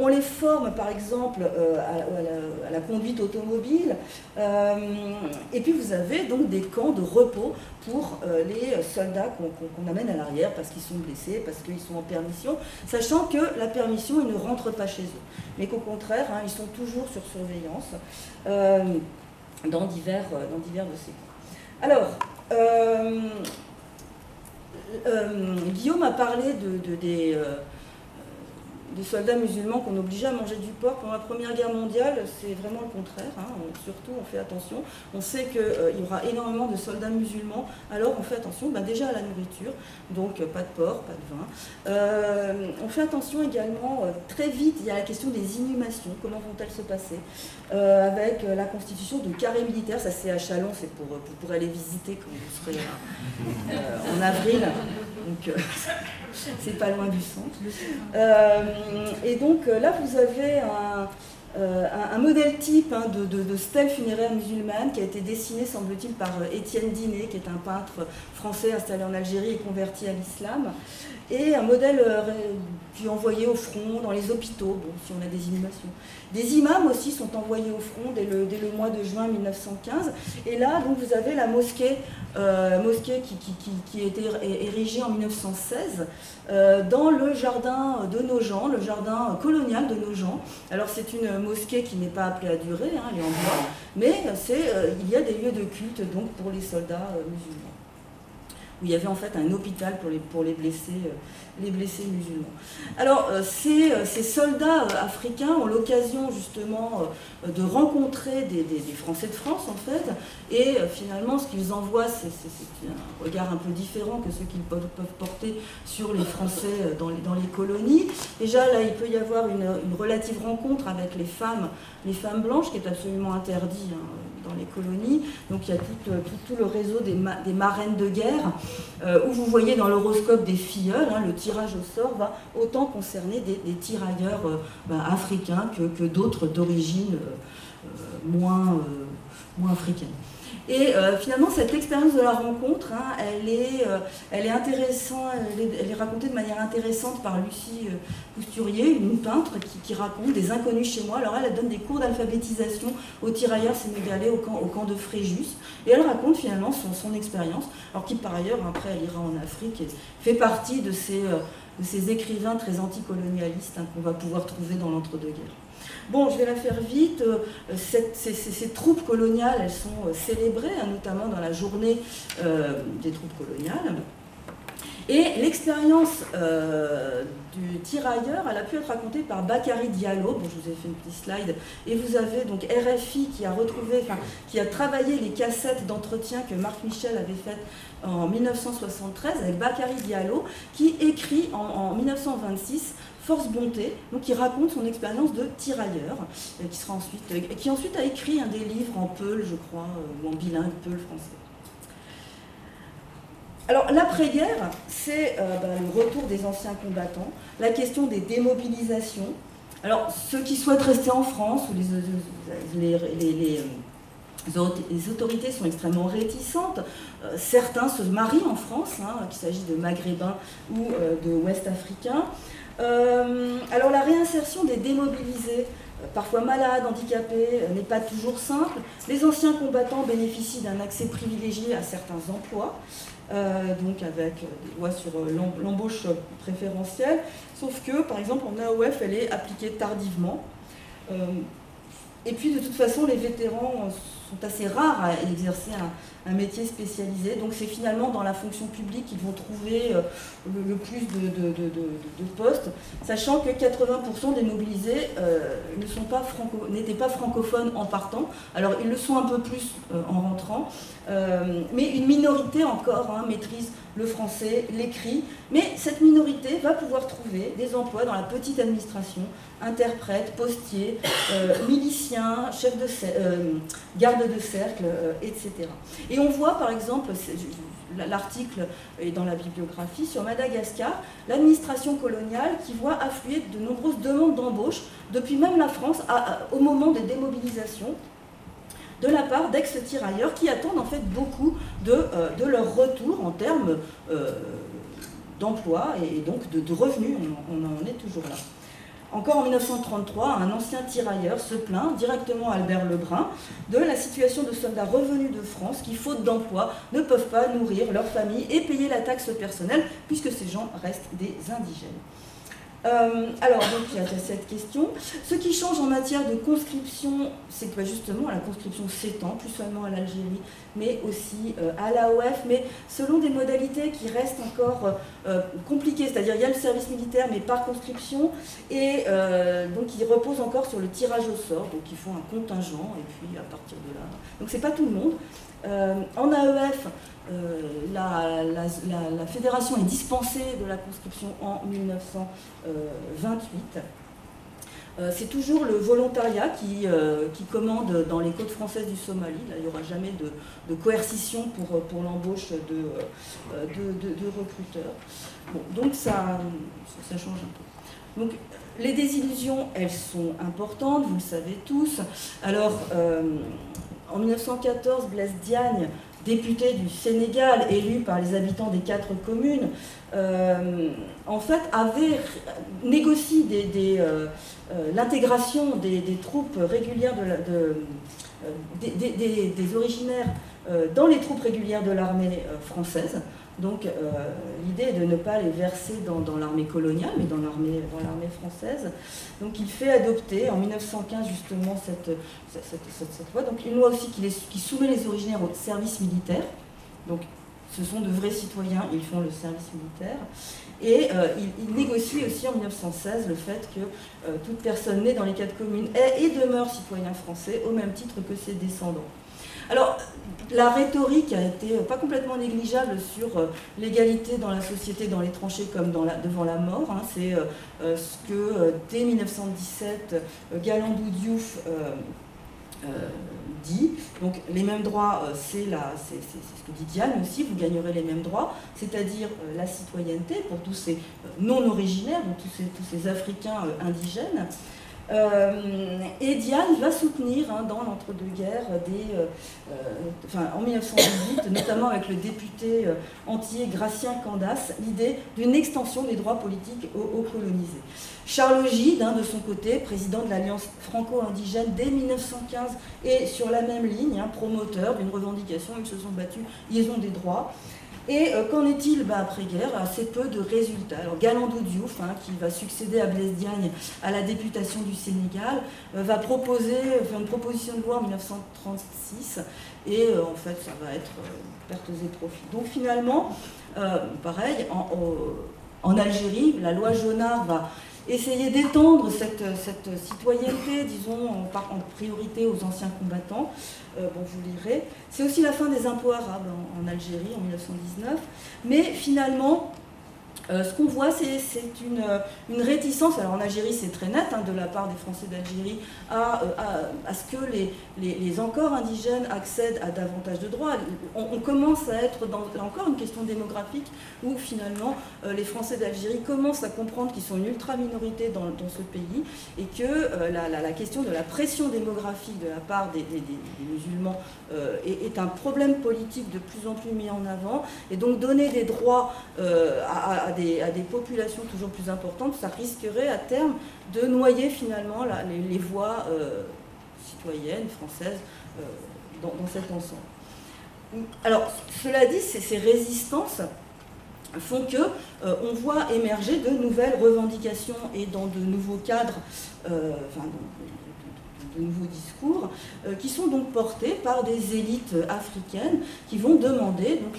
On les forme, par exemple, à la conduite automobile. Et puis, vous avez donc des camps de repos pour les soldats qu'on amène à l'arrière parce qu'ils sont blessés, parce qu'ils sont en permission, sachant que la permission, ils ne rentrent pas chez eux. Mais qu'au contraire, ils sont toujours sur surveillance dans divers de ces camps. Alors, Guillaume a parlé des soldats musulmans qu'on obligeait à manger du porc. Pendant la Première Guerre mondiale, c'est vraiment le contraire. Surtout, on fait attention. On sait qu'il y aura énormément de soldats musulmans. Alors, on fait attention déjà à la nourriture. Donc, pas de porc, pas de vin. On fait attention également, très vite, il y a la question des inhumations. Comment vont-elles se passer avec la constitution de carrés militaires. Ça, c'est à Châlons, c'est pour aller visiter quand vous serez en avril. Donc, c'est pas loin du centre. Et donc là, vous avez un modèle type de stèle funéraire musulmane qui a été dessiné, semble-t-il, par Étienne Dinet, qui est un peintre français installé en Algérie et converti à l'islam. Et un modèle qui est envoyé au front, dans les hôpitaux, bon, si on a des inhumations. Des imams aussi sont envoyés au front dès le mois de juin 1915. Et là, donc, vous avez la mosquée qui a été érigée en 1916 dans le jardin de Nogent, le jardin colonial de Nogent. Alors, c'est une mosquée qui n'est pas appelée à durer, elle est en bois, mais il y a des lieux de culte donc, pour les soldats musulmans. où il y avait en fait un hôpital pour les blessés musulmans. Alors ces soldats africains ont l'occasion justement de rencontrer des Français de France en fait, et finalement ce qu'ils envoient c'est un regard un peu différent que ceux qu'ils peuvent porter sur les Français dans les colonies. Déjà là il peut y avoir une relative rencontre avec les femmes blanches qui est absolument interdit dans les colonies. Donc il y a tout le réseau des marraines de guerre, où vous voyez dans l'horoscope des filleuls, le tirage au sort va autant concerner des tirailleurs africains que d'autres d'origine moins africaine. Et finalement, cette expérience de la rencontre, elle est intéressante, elle est racontée de manière intéressante par Lucie Cousturier, une peintre qui raconte des inconnus chez moi. Alors elle donne des cours d'alphabétisation aux tirailleurs sénégalais au camp de Fréjus, et elle raconte finalement son expérience, alors qui par ailleurs, après elle ira en Afrique et fait partie de ces écrivains très anticolonialistes qu'on va pouvoir trouver dans l'entre-deux-guerres. Bon, je vais la faire vite. Ces troupes coloniales, elles sont célébrées, notamment dans la journée des troupes coloniales. Et l'expérience du tirailleur, elle a pu être racontée par Bakary Diallo. Bon, je vous ai fait une petite slide. Et vous avez donc RFI qui a travaillé les cassettes d'entretien que Marc Michel avait faites en 1973 avec Bakary Diallo, qui écrit en 1926 Force Bonté, donc qui raconte son expérience de tirailleur, qui ensuite a écrit des livres en peul, je crois, ou en bilingue, peul français. Alors l'après-guerre, c'est le retour des anciens combattants, la question des démobilisations. Alors ceux qui souhaitent rester en France, ou les autorités sont extrêmement réticentes. Certains se marient en France, qu'il s'agisse de Maghrébins ou de Ouest-Africains. Alors la réinsertion des démobilisés, parfois malades, handicapés, n'est pas toujours simple. Les anciens combattants bénéficient d'un accès privilégié à certains emplois, donc avec des lois sur l'embauche préférentielle, sauf que, par exemple, en AOF, elle est appliquée tardivement. Et puis, de toute façon, les vétérans sont assez rares à exercer un métier spécialisé. Donc, c'est finalement dans la fonction publique qu'ils vont trouver le plus de postes, sachant que 80% des mobilisés n'étaient pas francophones en partant. Alors, ils le sont un peu plus en rentrant, mais une minorité encore maîtrise le français, l'écrit. Mais cette minorité va pouvoir trouver des emplois dans la petite administration, interprètes, postiers, miliciens, chefs de garde de cercle, etc. Et on voit par exemple, l'article est dans la bibliographie, sur Madagascar, l'administration coloniale qui voit affluer de nombreuses demandes d'embauche, depuis même la France, au moment des démobilisations, de la part d'ex-tirailleurs qui attendent en fait beaucoup de leur retour en termes d'emploi et donc de revenus. On en est toujours là. Encore en 1933, un ancien tirailleur se plaint directement à Albert Lebrun de la situation de soldats revenus de France qui, faute d'emploi, ne peuvent pas nourrir leur famille et payer la taxe personnelle puisque ces gens restent des indigènes. Alors, donc, il y a cette question. Ce qui change en matière de conscription, c'est que justement, la conscription s'étend, plus seulement à l'Algérie, mais aussi à l'AOF, mais selon des modalités qui restent encore compliquées. C'est-à-dire, il y a le service militaire, mais par conscription, et donc, il repose encore sur le tirage au sort. Donc, ils font un contingent, et puis à partir de là... Donc, c'est pas tout le monde. En AEF, la fédération est dispensée de la conscription en 1928. C'est toujours le volontariat qui commande dans les côtes françaises du Somalie. Là, il n'y aura jamais de coercition pour l'embauche de recruteurs. Bon, donc ça change un peu. Donc, les désillusions, elles sont importantes, vous le savez tous. Alors, en 1914, Blaise Diagne, député du Sénégal, élu par les habitants des 4 communes, en fait, avait négocié l'intégration des troupes régulières des originaires dans les troupes régulières de l'armée française. Donc l'idée est de ne pas les verser dans l'armée coloniale, mais dans l'armée française. Donc il fait adopter en 1915 justement cette loi. Donc une loi aussi qui soumet les originaires au service militaire. Donc ce sont de vrais citoyens, ils font le service militaire. Et il négocie aussi en 1916 le fait que toute personne née dans les 4 communes est et demeure citoyen français au même titre que ses descendants. Alors, la rhétorique a été pas complètement négligeable sur l'égalité dans la société, dans les tranchées comme devant la mort. Hein. C'est ce que, dès 1917, Galandou Diouf dit. Donc, les mêmes droits, c'est ce que dit Diane aussi, vous gagnerez les mêmes droits, c'est-à-dire la citoyenneté pour tous ces non-originaires, donc tous ces Africains indigènes. Et Diane va soutenir dans l'entre-deux-guerres, en 1918, notamment avec le député antillais Gratien Candace, l'idée d'une extension des droits politiques aux colonisés. Charles Gide, de son côté, président de l'Alliance franco-indigène dès 1915, est sur la même ligne, promoteur d'une revendication, ils se sont battus, ils ont des droits. Et qu'en est-il après-guerre? Assez peu de résultats. Alors Galandou Diouf, qui va succéder à Blaise Diagne à la députation du Sénégal, va faire une proposition de loi en 1936, et en fait ça va être pertes et profits. Donc finalement, pareil, en Algérie, la loi Jonard va essayer d'étendre cette citoyenneté, disons, en priorité aux anciens combattants. Vous lirez. C'est aussi la fin des impôts arabes en Algérie en 1919. Mais finalement, ce qu'on voit, c'est une réticence, alors en Algérie c'est très net, de la part des Français d'Algérie, à ce que les encore indigènes accèdent à davantage de droits. On commence à être dans, là encore, une question démographique, où finalement les Français d'Algérie commencent à comprendre qu'ils sont une ultra-minorité dans ce pays, et que la question de la pression démographique de la part des musulmans est un problème politique de plus en plus mis en avant, et donc donner des droits à des populations toujours plus importantes, ça risquerait à terme de noyer finalement les voix citoyennes, françaises, dans cet ensemble. Alors, cela dit, ces résistances font que on voit émerger de nouvelles revendications et dans de nouveaux cadres, de nouveaux discours, qui sont donc portés par des élites africaines qui vont demander donc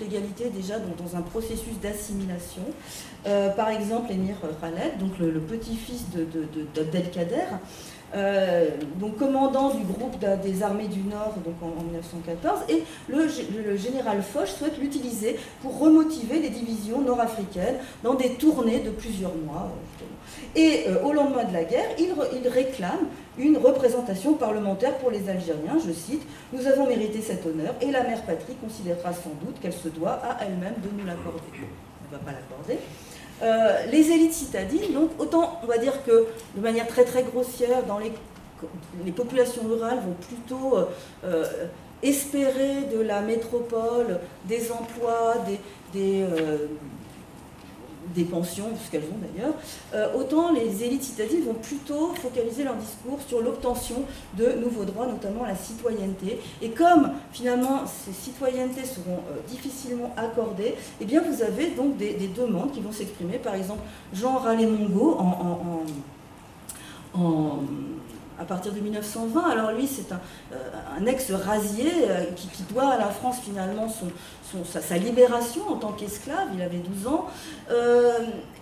l'égalité déjà dans un processus d'assimilation. Par exemple, Émir Khaled, donc le petit-fils d'Abdelkader, donc commandant du groupe des armées du Nord donc en 1914, et le général Foch souhaite l'utiliser pour remotiver les divisions nord-africaines dans des tournées de plusieurs mois. Et au lendemain de la guerre, il réclame une représentation parlementaire pour les Algériens, je cite, « Nous avons mérité cet honneur et la mère patrie considérera sans doute qu'elle se doit à elle-même de nous l'accorder. » Elle ne va pas l'accorder. Les élites citadines, donc autant on va dire que de manière très très grossière, dans les populations rurales vont plutôt espérer de la métropole des emplois, des pensions, ce qu'elles ont d'ailleurs, autant les élites citadines vont plutôt focaliser leur discours sur l'obtention de nouveaux droits, notamment la citoyenneté. Et comme finalement ces citoyennetés seront difficilement accordées, eh bien vous avez donc des demandes qui vont s'exprimer. Par exemple, Jean Rallet-Mongo à partir de 1920, alors lui c'est un ex-rasier qui doit à la France finalement sa libération en tant qu'esclave, il avait 12 ans.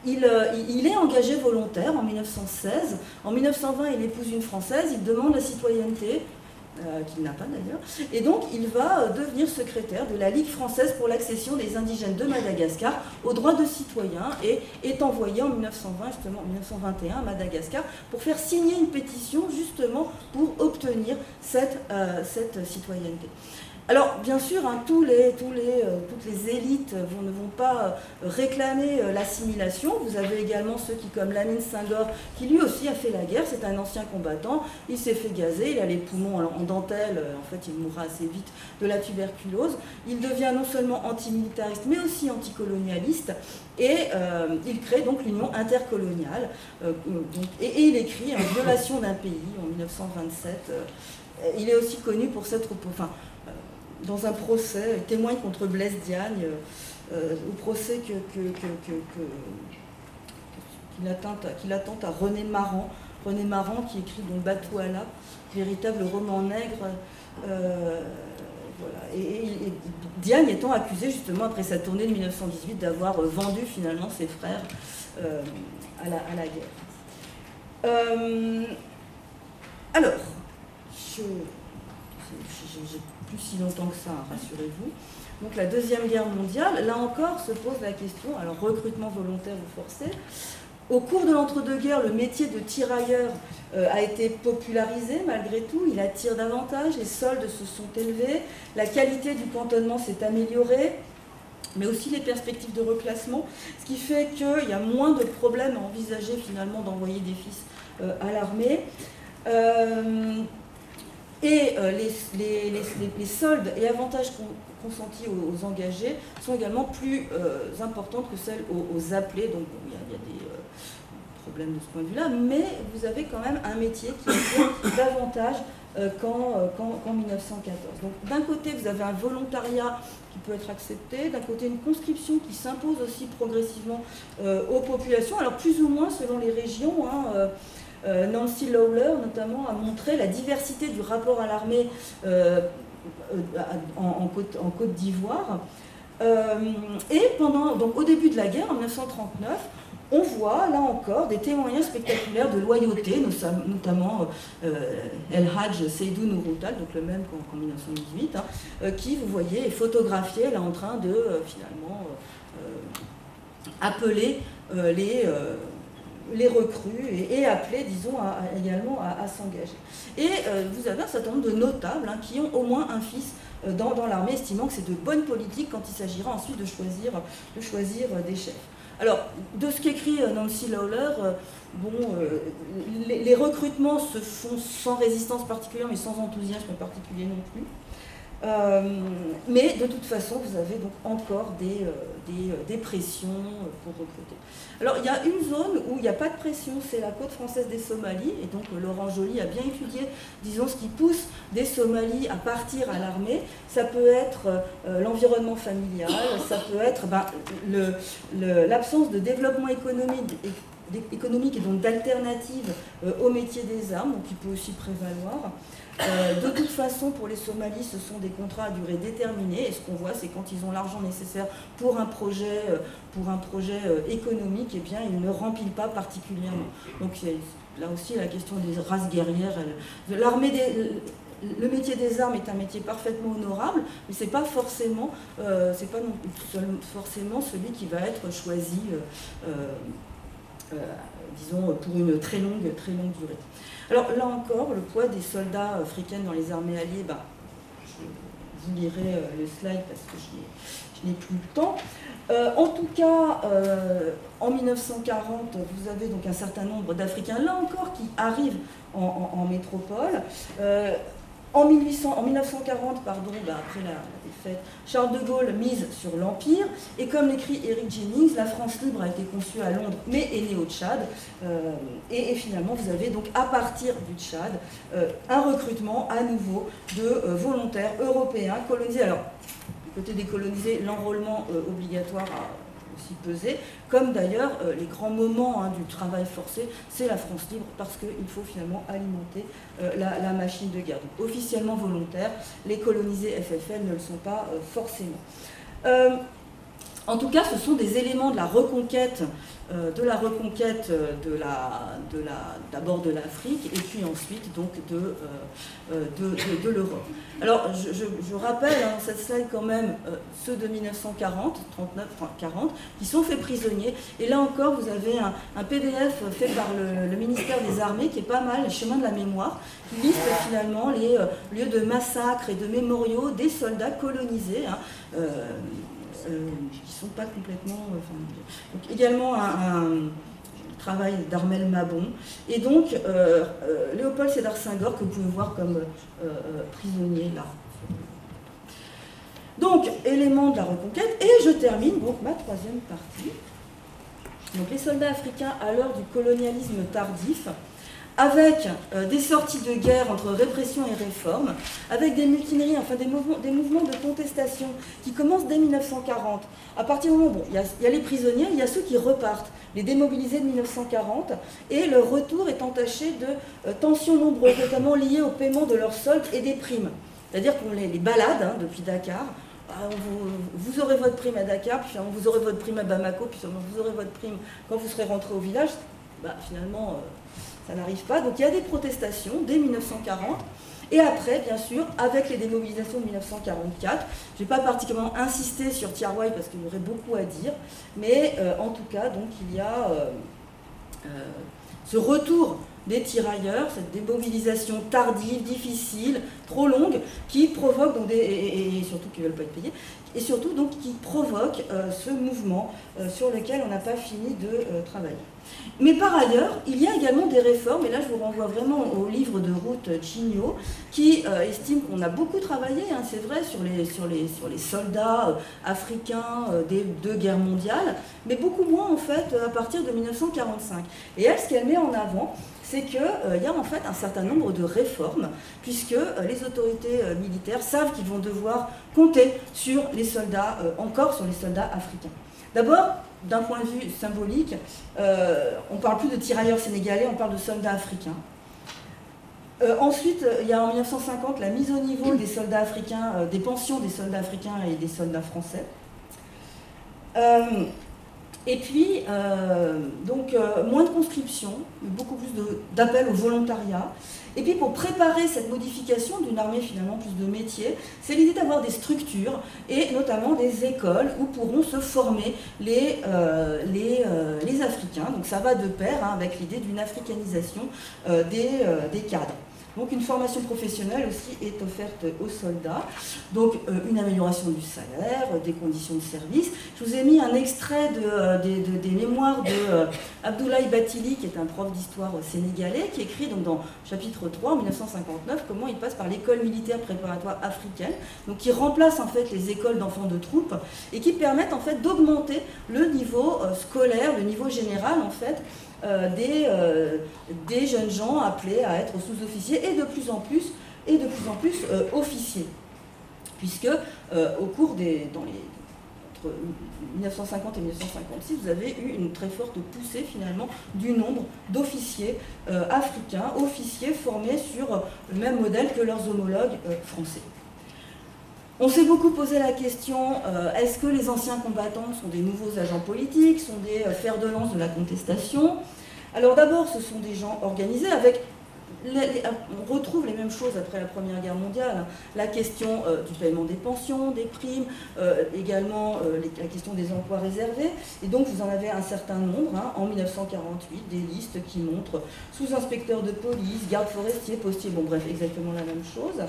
Il est engagé volontaire en 1916. En 1920, il épouse une Française, il demande la citoyenneté, qu'il n'a pas d'ailleurs, et donc il va devenir secrétaire de la Ligue française pour l'accession des indigènes de Madagascar aux droits de citoyens, et est envoyé en 1920, justement en 1921 à Madagascar pour faire signer une pétition justement pour obtenir cette citoyenneté. Alors, bien sûr, toutes les élites ne vont pas réclamer l'assimilation. Vous avez également ceux qui, comme Lamine Senghor, qui lui aussi a fait la guerre, c'est un ancien combattant, il s'est fait gazer, il a les poumons en dentelle, en fait il mourra assez vite de la tuberculose. Il devient non seulement antimilitariste, mais aussi anticolonialiste, et il crée donc l'Union intercoloniale, et il écrit « En violation d'un pays » en 1927. Il est aussi connu pour s'être dans un procès, il témoigne contre Blaise Diagne, au procès qu'il attente à René Maran. René Maran qui écrit donc Batouala, véritable roman nègre, voilà. Et Diagne étant accusé justement après sa tournée de 1918 d'avoir vendu finalement ses frères à la guerre. Alors, j'ai plus si longtemps que ça, rassurez-vous. Donc la Deuxième Guerre mondiale, là encore se pose la question, alors recrutement volontaire ou forcé. Au cours de l'entre-deux-guerres, le métier de tirailleur a été popularisé malgré tout, il attire davantage, les soldes se sont élevés, la qualité du cantonnement s'est améliorée, mais aussi les perspectives de reclassement, ce qui fait qu'il y a moins de problèmes à envisager finalement d'envoyer des fils à l'armée. Et les soldes et avantages consentis aux engagés sont également plus importantes que celles aux appelés, donc bon, il y a des problèmes de ce point de vue-là, mais vous avez quand même un métier qui est davantage qu'en 1914. Donc d'un côté, vous avez un volontariat qui peut être accepté, d'un côté une conscription qui s'impose aussi progressivement aux populations, alors plus ou moins selon les régions. Nancy Lawler notamment a montré la diversité du rapport à l'armée en Côte d'Ivoire. Et donc, au début de la guerre, en 1939, on voit là encore des témoignages spectaculaires de loyauté, notamment El Hadj Seydou Nouroutal, donc le même qu'en 1918, qui, vous voyez, est photographié là en train de finalement appeler les recrues et appeler, disons, également à s'engager. Et vous avez un certain nombre de notables qui ont au moins un fils dans l'armée, estimant que c'est de bonne politique quand il s'agira ensuite de choisir des chefs. Alors, de ce qu'écrit Nancy Lawler, les recrutements se font sans résistance particulière, mais sans enthousiasme particulier non plus. Mais de toute façon, vous avez donc encore des pressions pour recruter. Alors, il y a une zone où il n'y a pas de pression, c'est la côte française des Somalies, et donc Laurent Joly a bien étudié, disons, ce qui pousse des Somalis à partir à l'armée. Ça peut être l'environnement familial, ça peut être l'absence de développement économique et donc d'alternatives au métier des armes, qui peut aussi prévaloir. De toute façon, pour les Somalis, ce sont des contrats à durée déterminée, et ce qu'on voit, c'est quand ils ont l'argent nécessaire pour un projet économique, eh bien, ils ne remplissent pas particulièrement. Donc là aussi, la question des races guerrières, le métier des armes est un métier parfaitement honorable, mais c'est pas forcément celui qui va être choisi, disons, pour une très longue durée. Alors là encore, le poids des soldats africains dans les armées alliées, je vous lirai le slide parce que je n'ai plus le temps. En tout cas, en 1940, vous avez donc un certain nombre d'Africains, là encore, qui arrivent en métropole. En 1940, après la défaite, Charles de Gaulle mise sur l'Empire, et comme l'écrit Eric Jennings, la France libre a été conçue à Londres, mais est née au Tchad, et finalement vous avez donc à partir du Tchad un recrutement à nouveau de volontaires européens colonisés. Alors, du côté des colonisés, l'enrôlement obligatoire a aussi pesé, comme d'ailleurs les grands moments du travail forcé, c'est la France libre, parce qu'il faut finalement alimenter la machine de guerre. Donc, officiellement volontaires, les colonisés FFL ne le sont pas forcément. En tout cas, ce sont des éléments de la reconquête, d'abord de l'Afrique, et puis ensuite donc de l'Europe. Alors, je rappelle cette slide quand même, ceux de 1940, 39-40, qui sont faits prisonniers. Et là encore, vous avez un PDF fait par le ministère des Armées, qui est pas mal, les chemins de la mémoire, qui liste finalement les lieux de massacres et de mémoriaux des soldats colonisés, qui ne sont pas complètement... donc également un travail d'Armel Mabon, et donc Léopold Sédar Senghor, que vous pouvez voir comme prisonnier là. Donc, élément de la reconquête, et je termine donc ma troisième partie. Donc les soldats africains à l'heure du colonialisme tardif, avec des sorties de guerre entre répression et réforme, avec des mutineries, enfin des mouvements de contestation qui commencent dès 1940. À partir du moment où il y a les prisonniers, il y a ceux qui repartent, les démobilisés de 1940, et leur retour est entaché de tensions nombreuses, notamment liées au paiement de leurs soldes et des primes. C'est-à-dire qu'on les balade hein, depuis Dakar. Vous aurez votre prime à Dakar, puis vous aurez votre prime à Bamako, puis vous aurez votre prime quand vous serez rentré au village. Finalement, ça n'arrive pas. Donc il y a des protestations dès 1940. Et après, bien sûr, avec les démobilisations de 1944, je ne vais pas particulièrement insister sur Tiaroy parce qu'il y aurait beaucoup à dire, mais en tout cas, donc, il y a ce retour des tirailleurs, cette démobilisation tardive, difficile, trop longue, qui provoque, donc et surtout qui ne veulent pas être payés, et surtout donc, qui provoque ce mouvement sur lequel on n'a pas fini de travailler. Mais par ailleurs, il y a également des réformes, et là je vous renvoie vraiment au livre de Ruth Chignot, qui estime qu'on a beaucoup travaillé, hein, c'est vrai, sur les soldats africains des deux guerres mondiales, mais beaucoup moins en fait à partir de 1945. Et elle, ce qu'elle met en avant, c'est qu'il y a en fait un certain nombre de réformes, puisque les autorités militaires savent qu'ils vont devoir compter sur les soldats, encore sur les soldats africains. D'abord, d'un point de vue symbolique, on ne parle plus de tirailleurs sénégalais, on parle de soldats africains. Ensuite, il y a en 1950 la mise au niveau des soldats africains, des pensions des soldats africains et des soldats français. Et puis, moins de conscription, beaucoup plus d'appels au volontariat. Et puis, pour préparer cette modification d'une armée finalement plus de métier, c'est l'idée d'avoir des structures et notamment des écoles où pourront se former les Africains. Donc ça va de pair hein, avec l'idée d'une africanisation des cadres. Donc une formation professionnelle aussi est offerte aux soldats, donc une amélioration du salaire, des conditions de service. Je vous ai mis un extrait des mémoires de Abdoulaye Bathily, qui est un prof d'histoire sénégalais, qui écrit donc dans chapitre 3, en 1959, comment il passe par l'école militaire préparatoire africaine, donc qui remplace en fait les écoles d'enfants de troupes, et qui permettent en fait d'augmenter le niveau scolaire, le niveau général en fait, des jeunes gens appelés à être sous-officiers et de plus en plus officiers. Puisque au cours entre 1950 et 1956, vous avez eu une très forte poussée finalement du nombre d'officiers africains, officiers formés sur le même modèle que leurs homologues français. On s'est beaucoup posé la question, est-ce que les anciens combattants sont des nouveaux agents politiques, sont des fers de lance de la contestation? Alors d'abord, ce sont des gens organisés avec... on retrouve les mêmes choses après la Première Guerre mondiale. La question du paiement des pensions, des primes, également la question des emplois réservés. Et donc vous en avez un certain nombre, hein, en 1948, des listes qui montrent sous-inspecteurs de police, gardes forestiers, postiers, bon bref, exactement la même chose.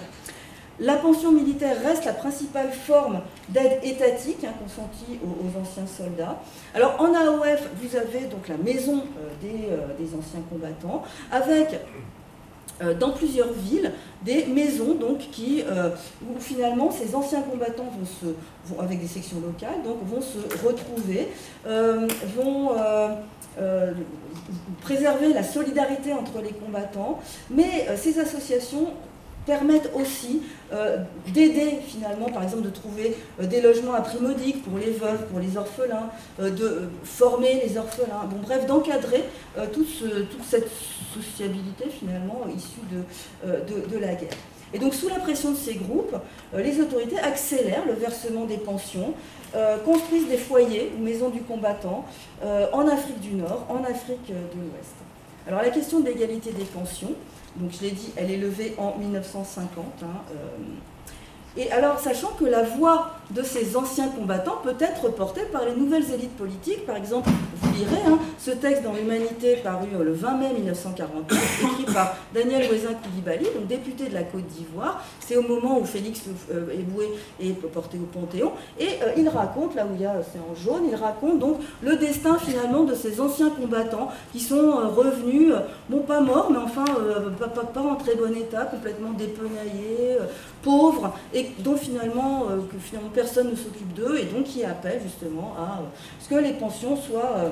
La pension militaire reste la principale forme d'aide étatique hein, consentie aux anciens soldats. Alors en AOF, vous avez donc la maison des anciens combattants, avec dans plusieurs villes des maisons donc, où finalement ces anciens combattants vont avec des sections locales, donc vont se retrouver, vont préserver la solidarité entre les combattants, mais ces associations permettent aussi d'aider finalement, par exemple, de trouver des logements à prix modique pour les veuves, pour les orphelins, de former les orphelins, bon bref, d'encadrer toute cette sociabilité finalement issue de la guerre. Et donc sous la pression de ces groupes, les autorités accélèrent le versement des pensions, construisent des foyers ou maisons du combattant en Afrique du Nord, en Afrique de l'Ouest. Alors la question de l'égalité des pensions, donc je l'ai dit, elle est levée en 1950. Et alors, sachant que la voix de ces anciens combattants peut être portée par les nouvelles élites politiques, par exemple, vous lirez ce texte dans l'Humanité paru le 20 mai 1949, écrit par Daniel Ouezin Coulibaly, donc député de la Côte d'Ivoire. C'est au moment où Félix Éboué est porté au Panthéon, et il raconte, là où c'est en jaune, il raconte donc le destin finalement de ces anciens combattants qui sont revenus, bon pas morts, mais enfin pas en très bon état, complètement dépenaillés, pauvres, et dont finalement personne ne s'occupe d'eux, et donc qui appellent justement à ce que les pensions soient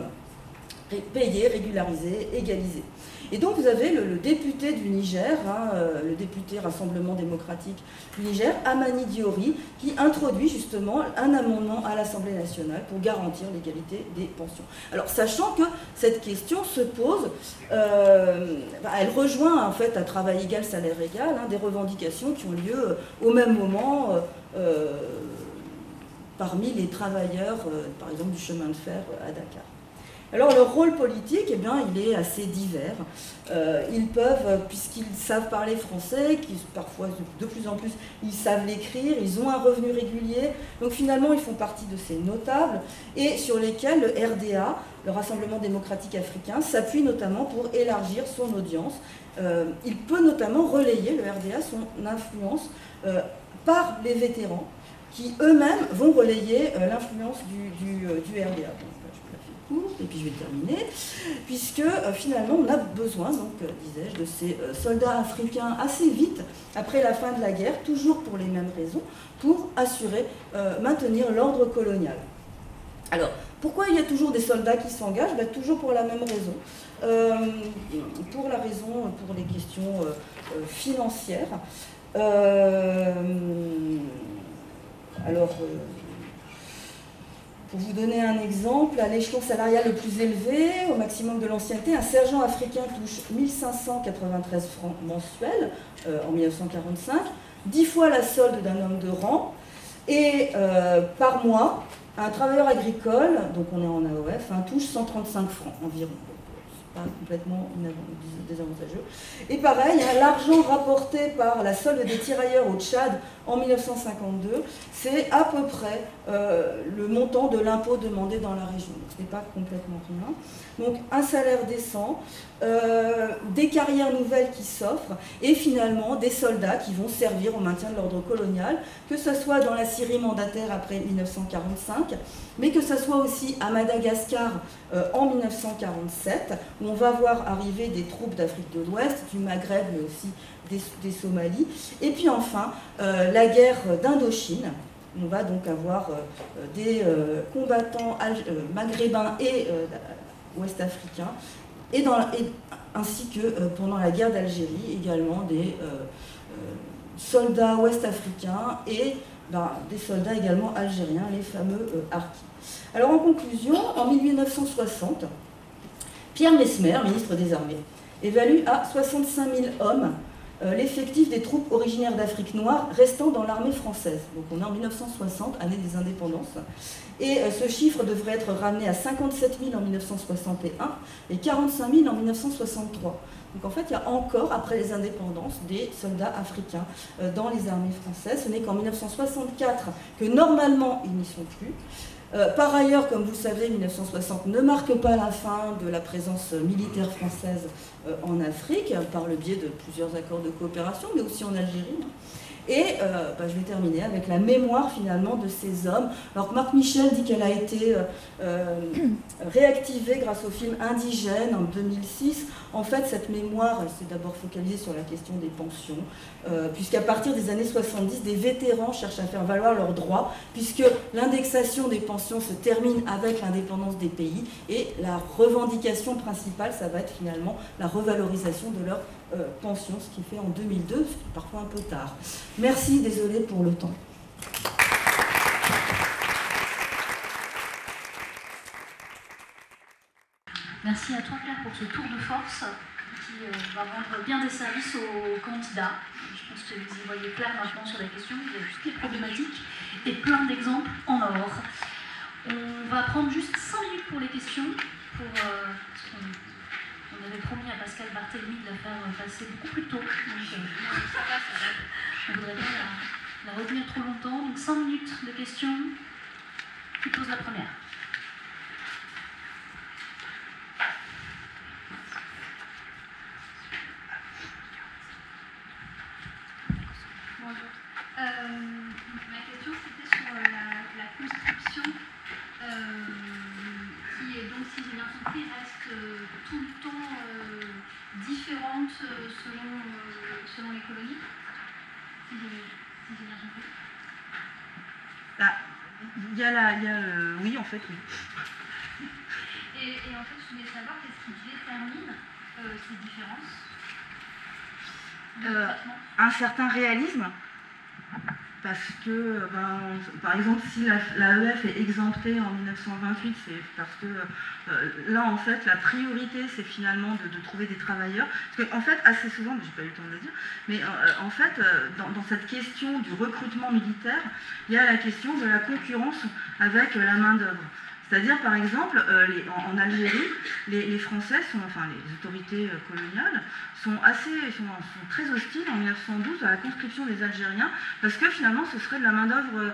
payées, régularisées, égalisées. Et donc vous avez le député du Niger, hein, le député Rassemblement démocratique du Niger, Amani Diori, qui introduit justement un amendement à l'Assemblée nationale pour garantir l'égalité des pensions. Alors sachant que cette question se pose, elle rejoint en fait à travail égal, salaire égal, hein, des revendications qui ont lieu au même moment parmi les travailleurs, par exemple, du chemin de fer à Dakar. Alors leur rôle politique, eh bien, il est assez divers. Ils peuvent, puisqu'ils savent parler français, parfois de plus en plus ils savent l'écrire, ils ont un revenu régulier, donc finalement ils font partie de ces notables et sur lesquels le RDA, le Rassemblement démocratique africain, s'appuie notamment pour élargir son audience. Il peut notamment relayer, le RDA, son influence par les vétérans qui eux-mêmes vont relayer l'influence du RDA. Et puis je vais terminer, puisque finalement on a besoin, donc disais-je, de ces soldats africains assez vite après la fin de la guerre, toujours pour les mêmes raisons, pour assurer, maintenir l'ordre colonial. Alors, pourquoi il y a toujours des soldats qui s'engagent? Toujours pour la même raison, pour les questions financières. Pour vous donner un exemple, à l'échelon salarial le plus élevé, au maximum de l'ancienneté, un sergent africain touche 1593 francs mensuels en 1945, 10 fois la solde d'un homme de rang, et par mois, un travailleur agricole, donc on est en AOF, touche 135 francs environ. Pas complètement désavantageux. Et pareil, l'argent rapporté par la solde des tirailleurs au Tchad en 1952, c'est à peu près le montant de l'impôt demandé dans la région. Donc ce n'est pas complètement rien. Donc un salaire décent, des carrières nouvelles qui s'offrent, et finalement des soldats qui vont servir au maintien de l'ordre colonial, que ce soit dans la Syrie mandataire après 1945, mais que ce soit aussi à Madagascar en 1947, où on va voir arriver des troupes d'Afrique de l'Ouest, du Maghreb, mais aussi des Somalies. Et puis enfin, la guerre d'Indochine. On va donc avoir des combattants maghrébins et ouest-africains, ainsi que pendant la guerre d'Algérie, également des soldats ouest-africains et des soldats également algériens, les fameux harkis. Alors en conclusion, en 1960, Pierre Messmer, ministre des Armées, évalue à 65 000 hommes l'effectif des troupes originaires d'Afrique noire restant dans l'armée française. Donc on est en 1960, année des indépendances. Et ce chiffre devrait être ramené à 57 000 en 1961 et 45 000 en 1963. Donc en fait, il y a encore, après les indépendances, des soldats africains dans les armées françaises. Ce n'est qu'en 1964 que normalement, ils n'y sont plus. Par ailleurs, comme vous le savez, 1960 ne marque pas la fin de la présence militaire française en Afrique, par le biais de plusieurs accords de coopération, mais aussi en Algérie. Et je vais terminer avec la mémoire finalement de ces hommes. Alors Marc Michel dit qu'elle a été réactivée grâce au film Indigène en 2006. En fait, cette mémoire s'est d'abord focalisée sur la question des pensions, puisqu'à partir des années 70, des vétérans cherchent à faire valoir leurs droits, puisque l'indexation des pensions se termine avec l'indépendance des pays, et la revendication principale, ça va être finalement la revalorisation de leurs pension, ce qui est fait en 2002, ce qui est parfois un peu tard. Merci, désolé pour le temps. Merci à toi Claire pour ce tour de force qui va rendre bien des services aux candidats. Je pense que vous y voyez clair maintenant sur la question, il y a toutes les problématiques et plein d'exemples en or. On va prendre juste 5 minutes pour les questions, on avait promis à Pascal Barthélémy de la faire passer beaucoup plus tôt. Donc, on ne voudrait pas la retenir trop longtemps. Donc 5 minutes de questions. Qui pose la première? Bonjour. Ma question c'était sur la conscription qui est donc, si j'ai bien compris, reste tout le temps différente selon les colonies, si j'ai bien compris. Oui, en fait, oui. Et en fait, je voulais savoir qu'est-ce qui détermine ces différences un certain réalisme, parce que, par exemple, si l'AEF est exemptée en 1928, c'est parce que là, en fait, la priorité, c'est finalement de trouver des travailleurs. Parce qu'en fait, assez souvent, mais j'ai pas eu le temps de le dire, mais en fait, dans cette question du recrutement militaire, il y a la question de la concurrence avec la main-d'œuvre. C'est-à-dire, par exemple, en Algérie, les Français, enfin les autorités coloniales, sont très hostiles en 1912 à la conscription des Algériens, parce que finalement, ce serait de la main-d'œuvre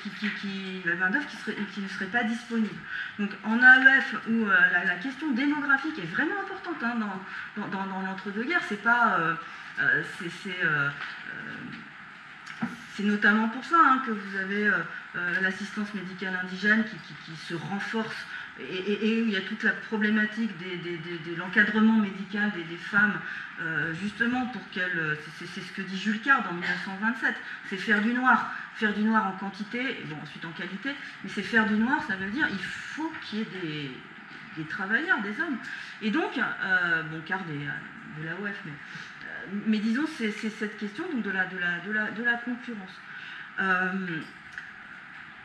qui ne serait pas disponible. Donc en AEF, où la question démographique est vraiment importante dans l'entre-deux-guerres, c'est pas... c'est notamment pour ça que vous avez l'assistance médicale indigène qui se renforce et où il y a toute la problématique de l'encadrement médical des femmes, justement pour qu'elles... C'est ce que dit Jules Card en 1927, c'est faire du noir en quantité, et bon, ensuite en qualité, mais c'est faire du noir, ça veut dire il faut qu'il y ait des travailleurs, des hommes. Et donc, Card est de l'AOF, mais disons, c'est cette question donc, de la concurrence.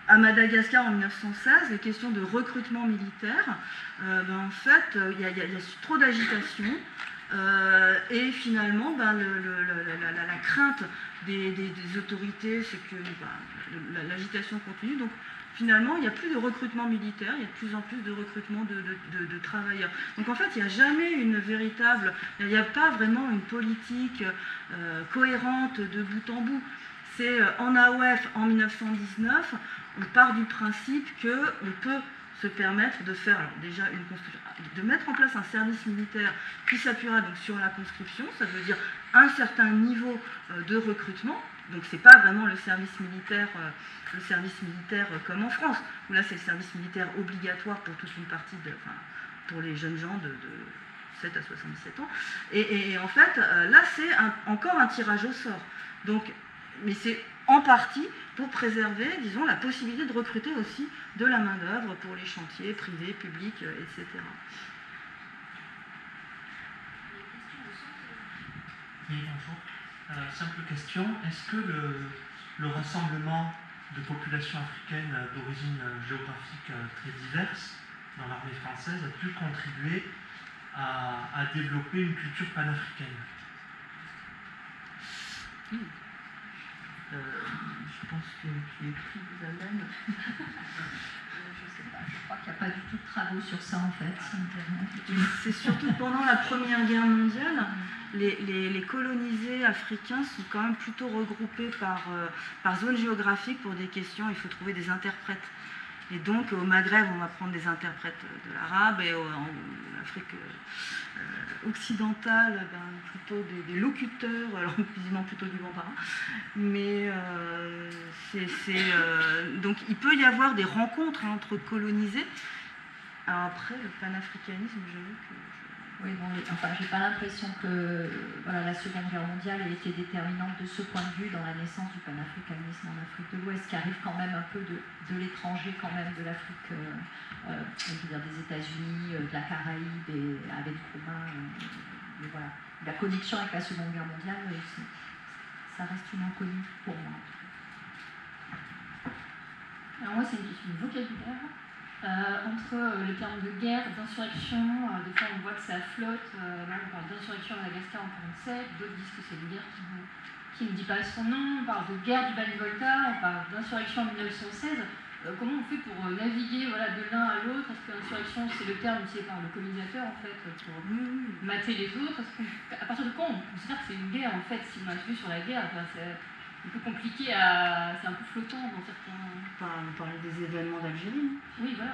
À Madagascar en 1916, les questions de recrutement militaire, en fait, il y a trop d'agitation et finalement, la crainte des autorités, c'est que l'agitation continue. Donc, finalement, il n'y a plus de recrutement militaire, il y a de plus en plus de recrutement de travailleurs. Donc en fait, il n'y a jamais il n'y a pas vraiment une politique cohérente de bout en bout. C'est en AOF, en 1919, on part du principe qu'on peut se permettre de faire déjà une conscription, de mettre en place un service militaire qui s'appuiera donc sur la conscription, ça veut dire un certain niveau de recrutement. Donc c'est pas vraiment le service militaire comme en France, où là c'est le service militaire obligatoire pour toute une partie pour les jeunes gens de 7 à 77 ans. Et en fait, là c'est encore un tirage au sort. Donc, mais c'est en partie pour préserver, disons, la possibilité de recruter aussi de la main-d'œuvre pour les chantiers privés, publics, etc. Oui, bonjour. Simple question, est-ce que le rassemblement de populations africaines d'origine géographique très diverses dans l'armée française a pu contribuer à développer une culture panafricaine? Je pense que tu écris, vous amènes. Je sais pas, je crois qu'il n'y a pas du tout de travaux sur ça en fait. C'est surtout pendant la Première Guerre mondiale, les colonisés africains sont quand même plutôt regroupés par zone géographique pour des questions, il faut trouver des interprètes. Et donc au Maghreb, on va prendre des interprètes de l'arabe et en Afrique occidentale, plutôt des locuteurs, alors quasiment plutôt du bambara. Mais donc il peut y avoir des rencontres entre colonisés. Alors après, le panafricanisme, j'avoue que... Oui, bon, j'ai pas l'impression que la Seconde Guerre mondiale ait été déterminante de ce point de vue dans la naissance du panafricanisme en Afrique de l'Ouest, qui arrive quand même un peu de l'étranger, quand même, de l'Afrique, des États-Unis, de la Caraïbe, et avec Nkrumah. Voilà. La connexion avec la Seconde Guerre mondiale, ça reste une inconnue pour moi. Alors moi, c'est une question de vocabulaire. Entre le terme de guerre, d'insurrection, des fois on voit que ça flotte, là on parle d'insurrection à Madagascar en 1947, d'autres disent que c'est une guerre qui ne dit pas son nom, on parle de guerre du Bani-Volta, on parle d'insurrection en 1916. Comment on fait pour naviguer de l'un à l'autre? Est-ce que l'insurrection c'est le terme utilisé par le colonisateur en fait pour mater les autres? À partir de quand on considère que c'est une guerre en fait? Si on a vu sur la guerre, c'est un peu compliqué, c'est un peu flottant dans certains... On parlait des événements d'Algérie. Oui, voilà,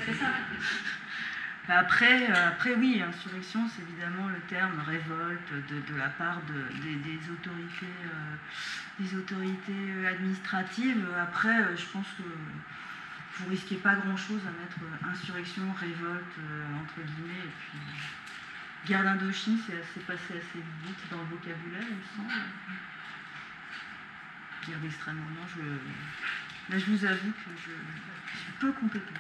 c'est ça. Après oui, insurrection, c'est évidemment le terme révolte de la part des autorités administratives. Après, je pense que vous risquez pas grand-chose à mettre insurrection, révolte, entre guillemets, et puis guerre d'Indochine, c'est passé assez vite dans le vocabulaire, il me semble. Guerre d'Extrême-Orient, je vous avoue que je suis peu compétente.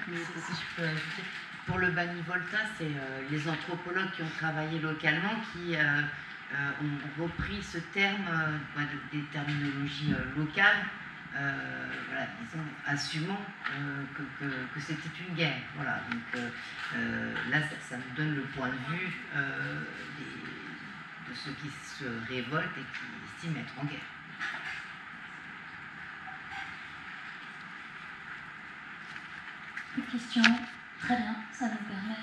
Si je peux ajouter, pour le Bani-Volta, c'est les anthropologues qui ont travaillé localement qui ont repris ce terme, des terminologies locales, voilà, disons, assumant que c'était une guerre. Voilà, donc là, ça nous donne le point de vue de ceux qui se révoltent et qui estiment être en guerre. Plus de questions. Très bien, ça nous permet